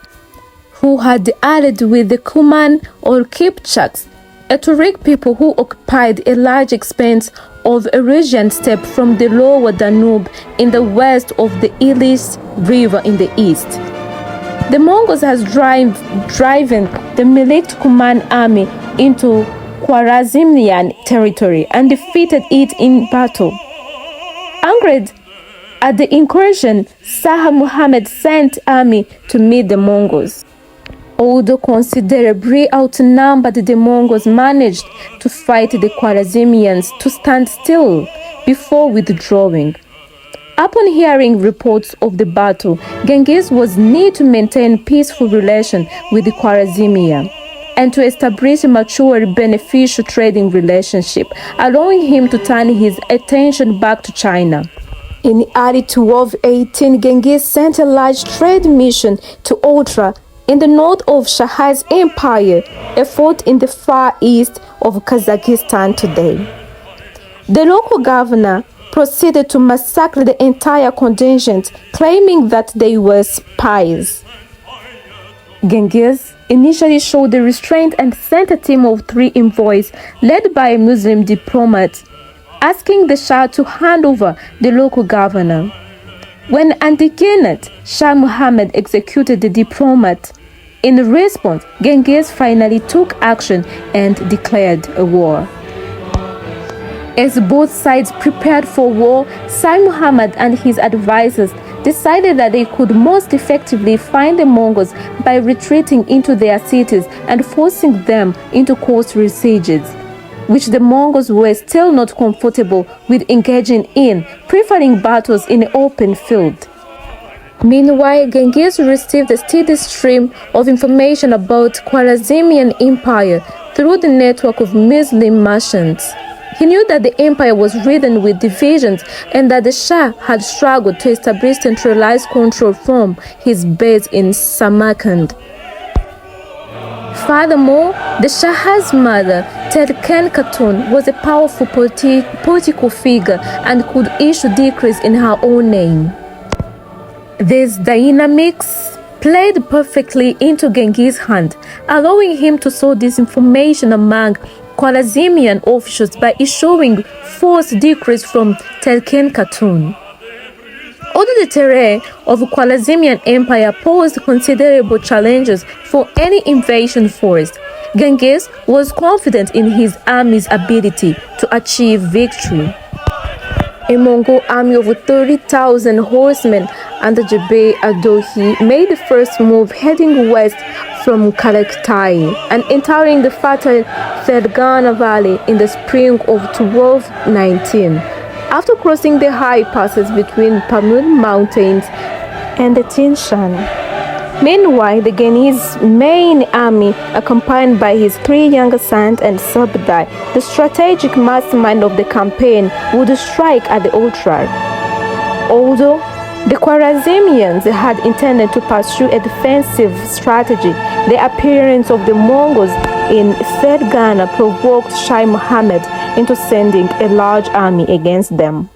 who had allied with the Kuman or Kipchaks, a Tuareg people who occupied a large expanse of Eurasian steppe from the lower Danube in the west of the Ilis River in the east. The Mongols had driven the Melikt Kuman army into Khwarezmian territory and defeated it in battle. Angered at the incursion, Shah Muhammad sent army to meet the Mongols. Although considerably outnumbered, the Mongols managed to fight the Khwarezmians to stand still before withdrawing. Upon hearing reports of the battle, Genghis was needed to maintain peaceful relations with the Khwarezmians and to establish a mutually beneficial trading relationship, allowing him to turn his attention back to China. In early 1218, Genghis sent a large trade mission to Otra in the north of Shah's empire, a fort in the far east of Kazakhstan today. The local governor proceeded to massacre the entire contingent, claiming that they were spies. Genghis initially showed the restraint and sent a team of 3 envoys led by a Muslim diplomat, asking the Shah to hand over the local governor. When indignant, Shah Muhammad executed the diplomat. In response, Genghis finally took action and declared a war. As both sides prepared for war, Shah Muhammad and his advisors decided that they could most effectively find the Mongols by retreating into their cities and forcing them into costly sieges, which the Mongols were still not comfortable with engaging in, preferring battles in the open field. Meanwhile, Genghis received a steady stream of information about Khwarezmian Empire through the network of Muslim merchants. He knew that the empire was ridden with divisions and that the Shah had struggled to establish centralized control from his base in Samarkand. Furthermore, the Shah's mother, Temujin Khatun, was a powerful political figure and could issue decrees in her own name. These dynamics played perfectly into Genghis' hand, allowing him to sow disinformation among Khwarezmian officials by issuing false decrees from Temujin Khatun. Although the terrain of the Khwarezmian Empire posed considerable challenges for any invasion force, Genghis was confident in his army's ability to achieve victory. A Mongol army of 30,000 horsemen under Jebel Adohi made the first move heading west from Karaktai and entering the fertile Fergana Valley in the spring of 1219. After crossing the high passes between Pamir Mountains and the Tinshan. Meanwhile, the Genghis' main army, accompanied by his three younger sons and Subadai, the strategic mastermind of the campaign, would strike at the Ultra. Although the Khwarezmians had intended to pursue a defensive strategy, the appearance of the Mongols in Fergana provoked Shah Muhammad into sending a large army against them.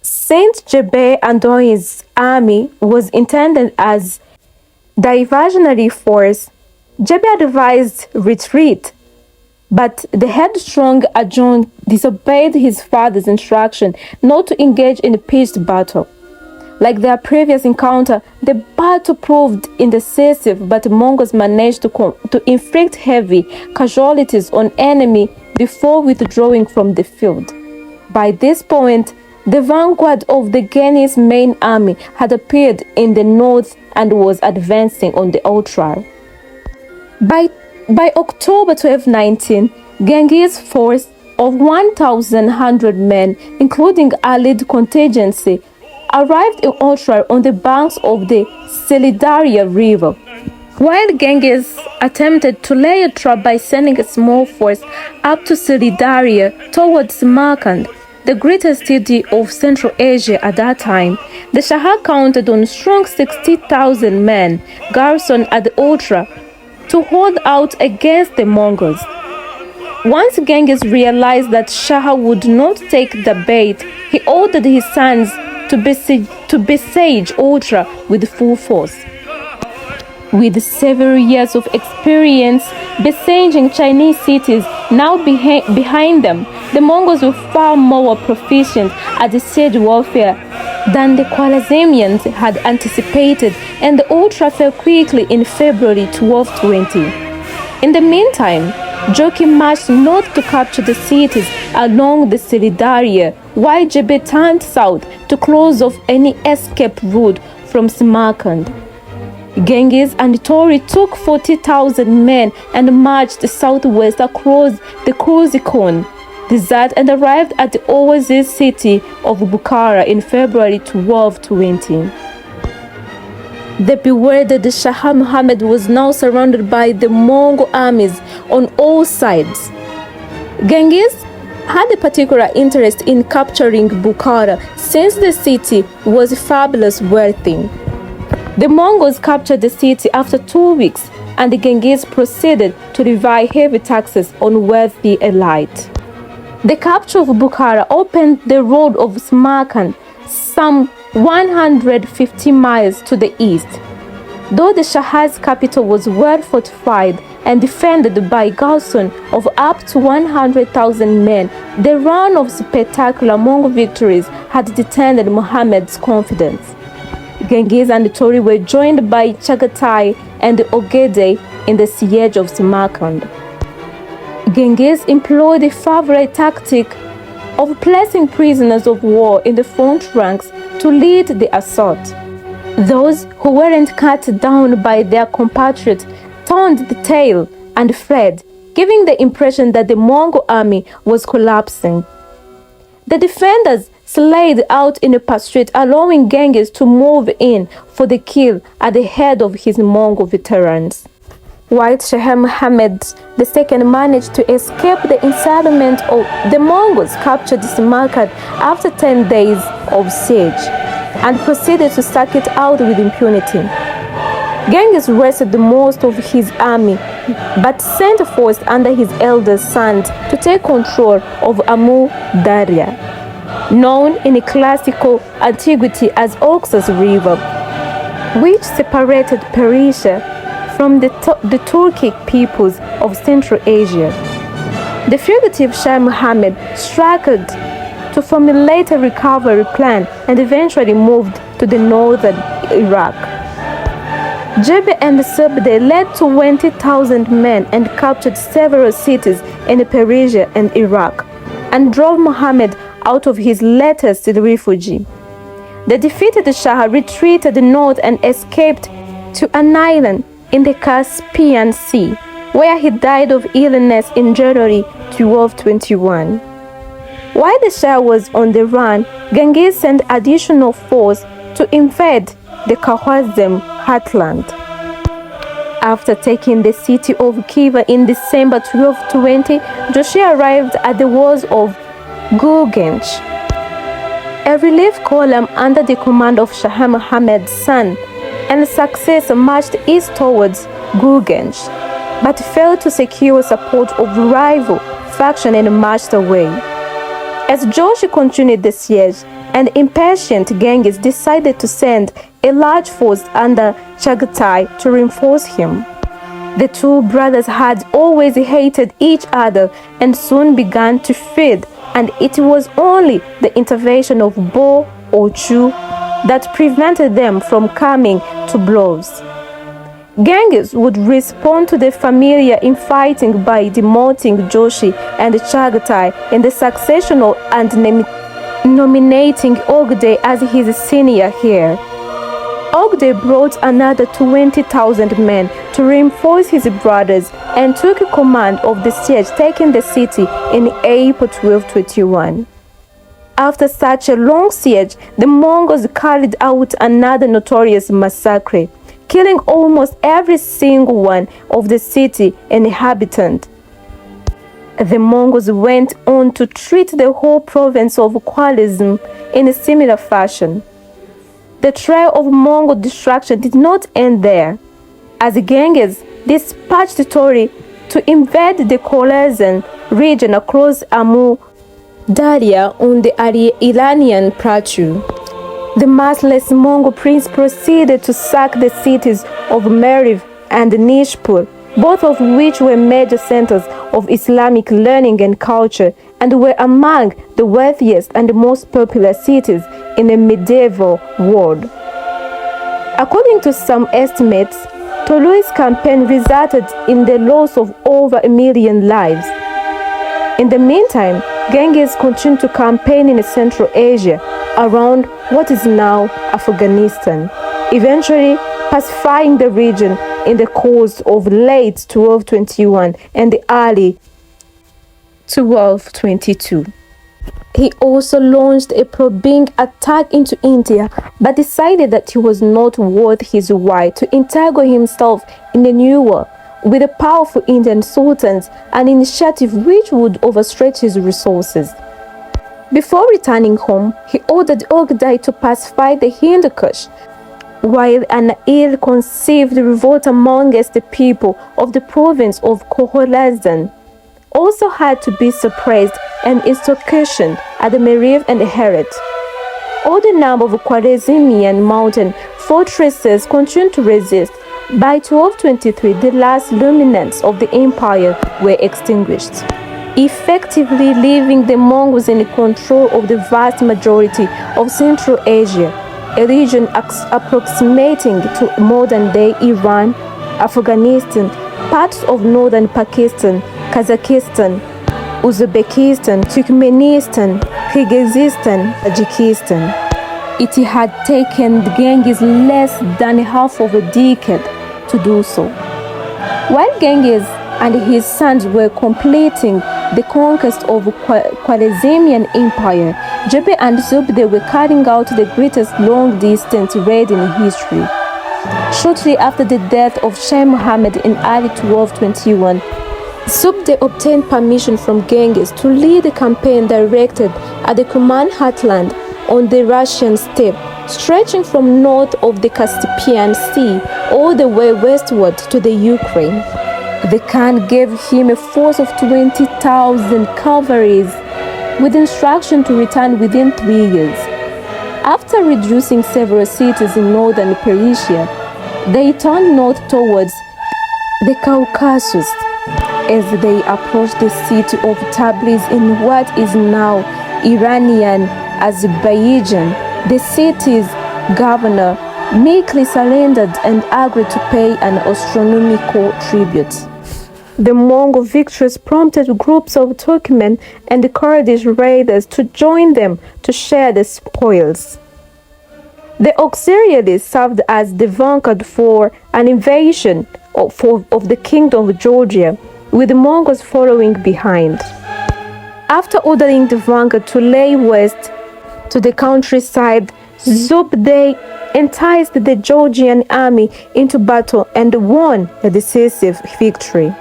Saint Jebel Adohi's army was intended as diversionary force. Jebel advised retreat, but the headstrong Ajun disobeyed his father's instruction not to engage in a pitched battle. Like their previous encounter, the battle proved indecisive, but the Mongols managed to inflict heavy casualties on enemy before withdrawing from the field. By this point, the vanguard of the Genghis' main army had appeared in the north and was advancing on the Ultra. By October 1219, Genghis' force of 1,100 men, including a lead contingency, arrived in Ultra on the banks of the Silidaria River. While Genghis attempted to lay a trap by sending a small force up to Silidaria towards Samarkand, the greatest city of Central Asia at that time, the Shah counted on strong 60,000 men garrisoned at the Ultra to hold out against the Mongols. Once Genghis realized that Shah would not take the bait, he ordered his sons to besiege Ultra with full force. With several years of experience besieging Chinese cities now behind them, the Mongols were far more proficient at the siege warfare than the Khwarezmians had anticipated, and the Ultra fell quickly in February 1220. In the meantime, Joachim marched north to capture the cities along the Silidaria, while Jebel turned south to close off any escape route from Samarkand. Genghis and Tori took 40,000 men and marched southwest across the Khuzestan Desert and arrived at the oasis city of Bukhara in February 1220. The bewildered Shah Muhammad was now surrounded by the Mongol armies on all sides. Genghis had a particular interest in capturing Bukhara since the city was fabulous wealthy. The Mongols captured the city after 2 weeks, and the Genghis proceeded to levy heavy taxes on wealthy elite. The capture of Bukhara opened the road of Samarkand, some 150 miles to the east. Though the Shah's capital was well fortified and defended by a garrison of up to 100,000 men, the run of spectacular Mongol victories had detained Muhammad's confidence. Genghis and Tori were joined by Chagatai and Ogedei in the siege of Samarkand. Genghis employed the favorite tactic of placing prisoners of war in the front ranks to lead the assault. Those who weren't cut down by their compatriots turned the tail and fled, giving the impression that the Mongol army was collapsing. The defenders slayed out in a pursuit, allowing Genghis to move in for the kill at the head of his Mongol veterans. while Shah Muhammad II managed to escape the encirclement of the Mongols, captured Samarkand after 10 days of siege, and proceeded to sack it out with impunity. Genghis rested most of his army, but sent a force under his eldest son to take control of Amu Darya, known in classical antiquity as Oxus River, which separated Persia from the Turkic peoples of Central Asia. The fugitive Shah Muhammad struggled to formulate a recovery plan and eventually moved to the northern Iraq. Jebe and Subde led 20,000 men and captured several cities in Persia and Iraq, and drove Muhammad out of his latest refuge. The defeated Shah retreated north and escaped to an island in the Caspian Sea, where he died of illness in January 1221. While the Shah was on the run, Genghis sent additional force to invade the Khwarezm heartland. After taking the city of Khiva in December 1220, Joshi arrived at the walls of Gurgench. A relief column under the command of Shah Muhammad's son and successor marched east towards Gurgench, but failed to secure support of rival faction and marched away. As Joshi continued the siege, an impatient Genghis decided to send a large force under Chagatai to reinforce him. The two brothers had always hated each other and soon began to feud, and it was only the intervention of Bo or Chu that prevented them from coming to blows. Genghis would respond to the familiar infighting by demoting Joshi and Chagatai in the succession and nominating Ogde as his senior heir. Ogde brought another 20,000 men to reinforce his brothers and took command of the siege, taking the city in April 1221. After such a long siege, the Mongols carried out another notorious massacre, killing almost every single one of the city inhabitant. The Mongols went on to treat the whole province of Khwarezm in a similar fashion. The trail of Mongol destruction did not end there, as Genghis dispatched Tori to invade the Khwarezm region across Amu Darya on the Iranian plateau. The merciless Mongol prince proceeded to sack the cities of Merv and Nishpur, both of which were major centers of Islamic learning and culture and were among the wealthiest and most popular cities in the medieval world. According to some estimates, Tolui's campaign resulted in the loss of over 1 million lives. In the meantime, Genghis continued to campaign in Central Asia around what is now Afghanistan, eventually pacifying the region in the course of late 1221 and the early 1222. He also launched a probing attack into India, but decided that he was not worth his while to entangle himself in a new war with the powerful Indian sultans, an initiative which would overstretch his resources. Before returning home, he ordered Ogdai to pacify the Hindu Kush, while an ill-conceived revolt amongst the people of the province of Khwarezm also had to be suppressed and execution at the Merv and Herat. All the number of Khwarezmian mountain fortresses continued to resist. By 1223, the last remnants of the empire were extinguished, effectively leaving the Mongols in control of the vast majority of Central Asia, a region approximating to modern-day Iran, Afghanistan, parts of northern Pakistan, Kazakhstan, Uzbekistan, Turkmenistan, Kyrgyzstan, Tajikistan. It had taken Genghis less than half of a decade to do so. While Genghis and his sons were completing the conquest of the Khwarezmian Empire, Jebe and Zubde were carrying out the greatest long-distance raid in history. Shortly after the death of Shah Muhammad in early 1221, Zubde obtained permission from Genghis to lead a campaign directed at the Kuman heartland on the Russian steppe, stretching from north of the Caspian Sea all the way westward to the Ukraine. The Khan gave him a force of 20,000 cavalries, with instruction to return within 3 years. After reducing several cities in northern Persia, they turned north towards the Caucasus. As they approached the city of Tabriz in what is now Iranian Azerbaijan, the city's governor meekly surrendered and agreed to pay an astronomical tribute. The Mongol victories prompted groups of Turkmen and Kurdish raiders to join them to share the spoils. The auxiliaries served as the vanguard for an invasion of the Kingdom of Georgia, with the Mongols following behind. After ordering the vanguard to lay waste to the countryside, Zubde enticed the Georgian army into battle and won a decisive victory.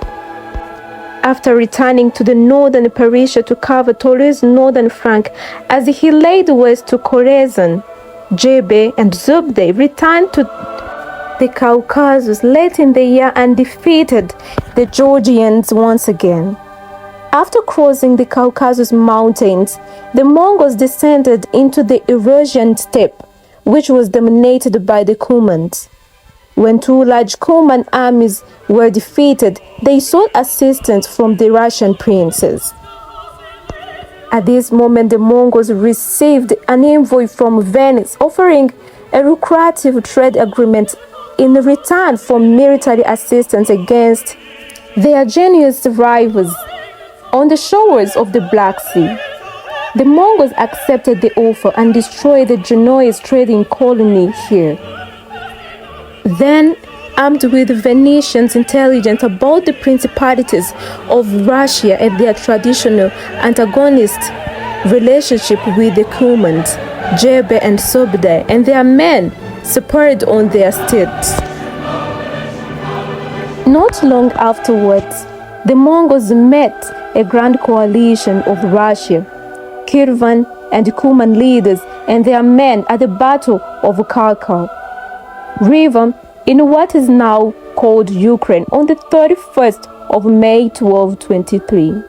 After returning to the northern Persia to cover Toulouse' northern flank, as he laid waste to Khorasan, Jebe and Zubde returned to the Caucasus late in the year and defeated the Georgians once again. After crossing the Caucasus Mountains, the Mongols descended into the Eurasian steppe, which was dominated by the Kumans. When two large Kuman armies were defeated, they sought assistance from the Russian princes. At this moment, the Mongols received an envoy from Venice offering a lucrative trade agreement in return for military assistance against their Genoese rivals on the shores of the Black Sea. The Mongols accepted the offer and destroyed the Genoese trading colony here. Then, armed with Venetians' intelligence about the principalities of Russia and their traditional antagonist relationship with the Kumans, Jebe and Zubde and their men, separated on their states. Not long afterwards, the Mongols met a grand coalition of Russia, Kievan and Kuman leaders and their men at the Battle of Kharkov River in what is now called Ukraine on the 31st of May 1223.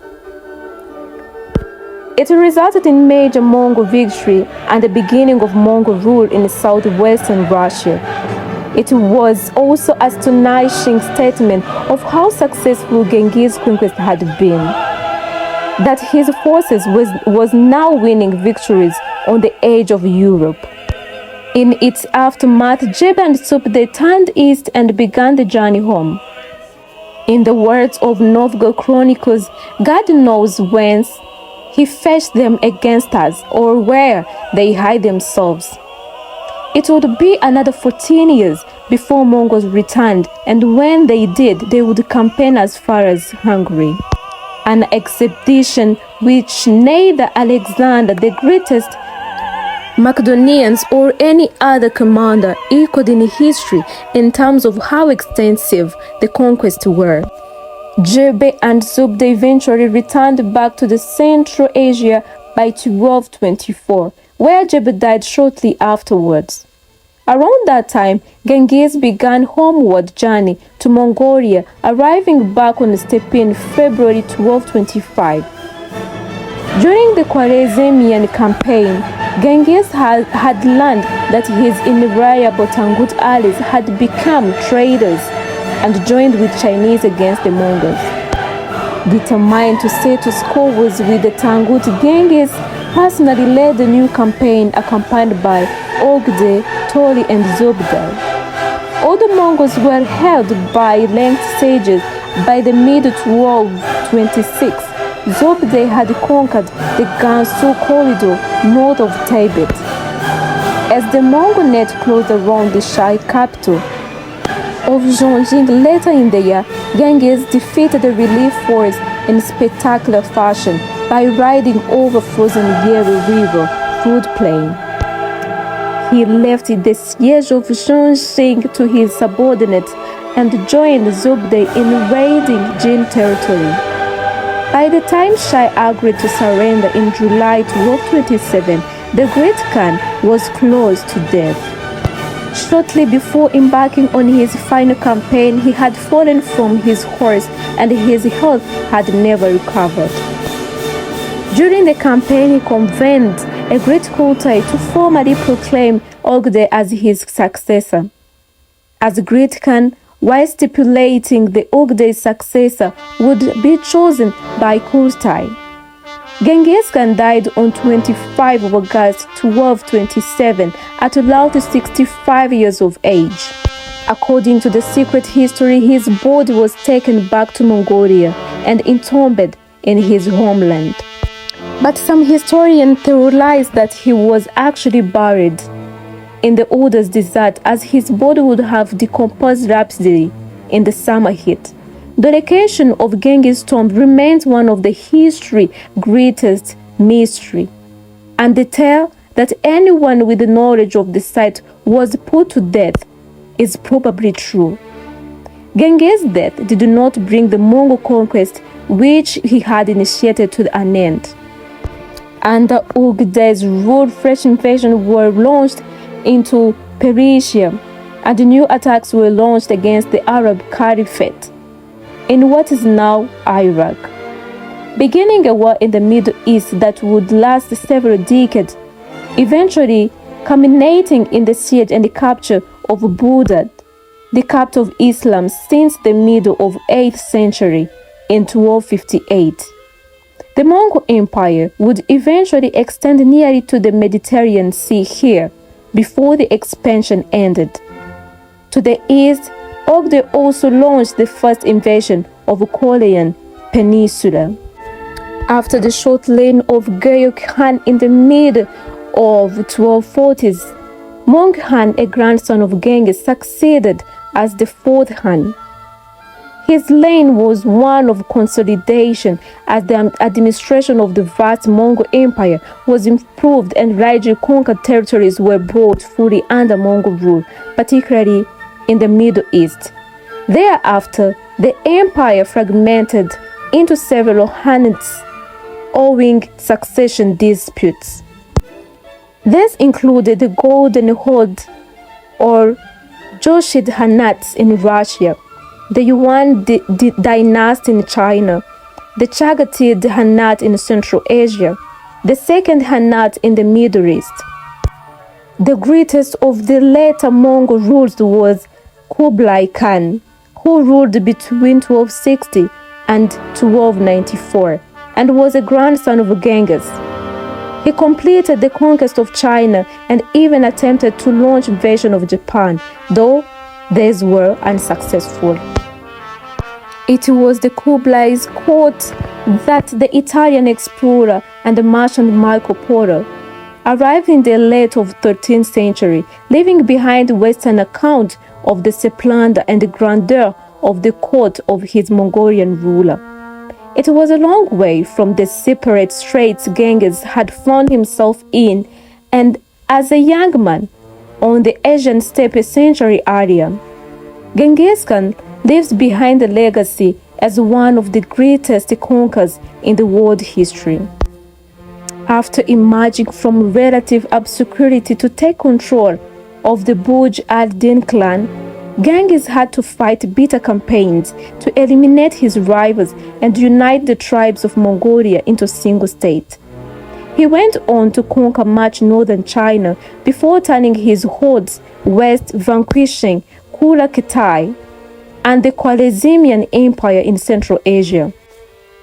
It resulted in major Mongol victory and the beginning of Mongol rule in southwestern Russia. It was also an astonishing statement of how successful Genghis' conquest had been, that his forces was now winning victories on the edge of Europe. In its aftermath, Jebe and Zubde turned east and began the journey home. In the words of Novgorod chronicles, God knows whence he fetched them against us, or where they hide themselves. It would be another 14 years before Mongols returned, and when they did, they would campaign as far as Hungary. An expedition which neither Alexander the Greatest, Macedonians, or any other commander equaled in history in terms of how extensive the conquests were. Jebe and Zubde eventually returned back to the Central Asia by 1224, where Jebe died shortly afterwards. Around that time, Genghis began homeward journey to Mongolia, arriving back on the steppe in February 1225. During the Khwarezmian campaign, Genghis had learned that his invariable Tangut allies had become traitors and joined with Chinese against the Mongols. Determined to settle scores with the Tangut, Genghis personally led the new campaign accompanied by Ogde, Tori and Zubde. All the Mongols were held by linked sages by the mid-1226. Zubde had conquered the Gansu corridor north of Tibet. As the Mongol net closed around the Shai capital of Zhongjing later in the year, Genghis defeated the relief force in spectacular fashion by riding over frozen Yeri River floodplain. he left the siege of Chongqing to his subordinates and joined Zugde in raiding Jin territory. By the time Shai agreed to surrender in July 1227, the Great Khan was close to death. Shortly before embarking on his final campaign, he had fallen from his horse and his health had never recovered. During the campaign, he convened a great Kurtai to formally proclaim Ogde as his successor. As Great Khan, while stipulating the Ogde's successor would be chosen by Kurtai. Genghis Khan died on 25 August 1227 at about 65 years of age. According to the secret history, his body was taken back to Mongolia and entombed in his homeland. But some historians theorize that he was actually buried in the Oda's desert, as his body would have decomposed rapidly in the summer heat. The location of Genghis' tomb remains one of the history's greatest mystery, and the tale that anyone with the knowledge of the site was put to death is probably true. Genghis' death did not bring the Mongol conquest which he had initiated to an end. Under Ogde's rule, fresh invasions were launched into Persia, and new attacks were launched against the Arab Caliphate in what is now Iraq, beginning a war in the Middle East that would last several decades, eventually culminating in the siege and the capture of Baghdad, the capital of Islam since the middle of 8th century in 1258. The Mongol Empire would eventually extend nearly to the Mediterranean Sea here, before the expansion ended. To the east, Ogde also launched the first invasion of Korean Peninsula. After the short reign of Genghis Khan in the middle of 1240s, Mong Khan, a grandson of Genghis, succeeded as the fourth Khan. His reign was one of consolidation as the administration of the vast Mongol Empire was improved and largely conquered territories were brought fully under Mongol rule, particularly in the Middle East. Thereafter, the empire fragmented into several Khanates owing succession disputes. This included the Golden Horde or Joseon Khanates in Russia, the Yuan dynasty in China, the Chagatai Khanate in Central Asia, the Second Khanate in the Middle East. The greatest of the later Mongol rulers was Kublai Khan, who ruled between 1260 and 1294 and was a grandson of Genghis. He completed the conquest of China and even attempted to launch invasion of Japan, though these were unsuccessful. It was the Kublai's court that the Italian explorer and the merchant Marco Polo arrived in the late of 13th century, leaving behind Western account of the splendor and the grandeur of the court of his Mongolian ruler. It was a long way from the separate straits Genghis had found himself in, and as a young man on the Asian steppe a century earlier, Genghis Khan leaves behind a legacy as one of the greatest conquerors in the world history. After emerging from relative obscurity to take control of the Burj al-Din clan, Genghis had to fight bitter campaigns to eliminate his rivals and unite the tribes of Mongolia into a single state. He went on to conquer much northern China before turning his hordes west, vanquishing Kublai and the Khwarezmian Empire in Central Asia.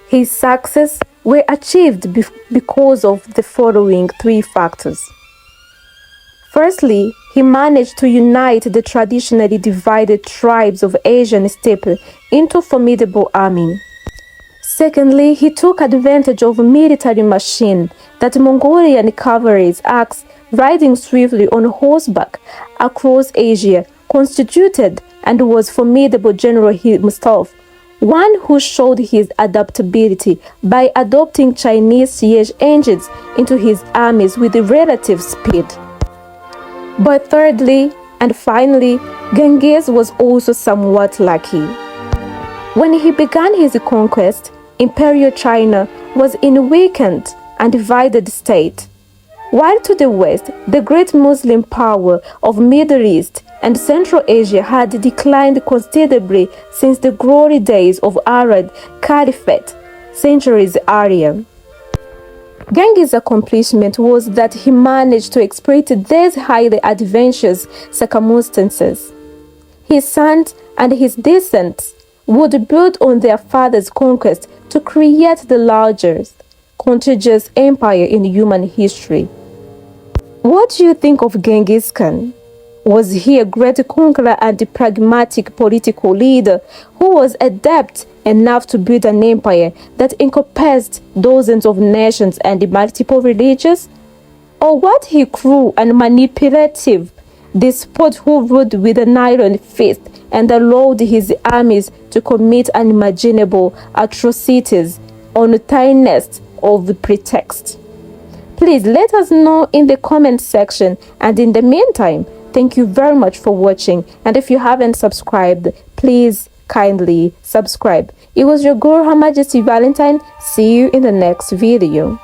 His success were achieved because of the following three factors. Firstly, he managed to unite the traditionally divided tribes of Asian steppe into a formidable army. Secondly, he took advantage of a military machine that Mongolian cavalry's axe, riding swiftly on horseback across Asia, constituted, and was formidable general himself, one who showed his adaptability by adopting Chinese siege engines into his armies with relative speed. But thirdly and finally, Genghis was also somewhat lucky. When he began his conquest, Imperial China was in a weakened and divided state. While to the west, the great Muslim power of Middle East and Central Asia had declined considerably since the glory days of Arad Caliphate centuries earlier. Genghis' accomplishment was that he managed to exploit these highly advantageous circumstances. His sons and his descendants would build on their father's conquest to create the largest, contiguous empire in human history. What do you think of Genghis Khan? Was he a great conqueror and pragmatic political leader who was adept enough to build an empire that encompassed dozens of nations and multiple religions? Or was he cruel and manipulative despot who ruled with an iron fist and allowed his armies to commit unimaginable atrocities on the tiniest of pretext? Please let us know in the comment section, and in the meantime, thank you very much for watching, and if you haven't subscribed, please kindly subscribe. It was your girl, Her Majesty Valentine. See you in the next video.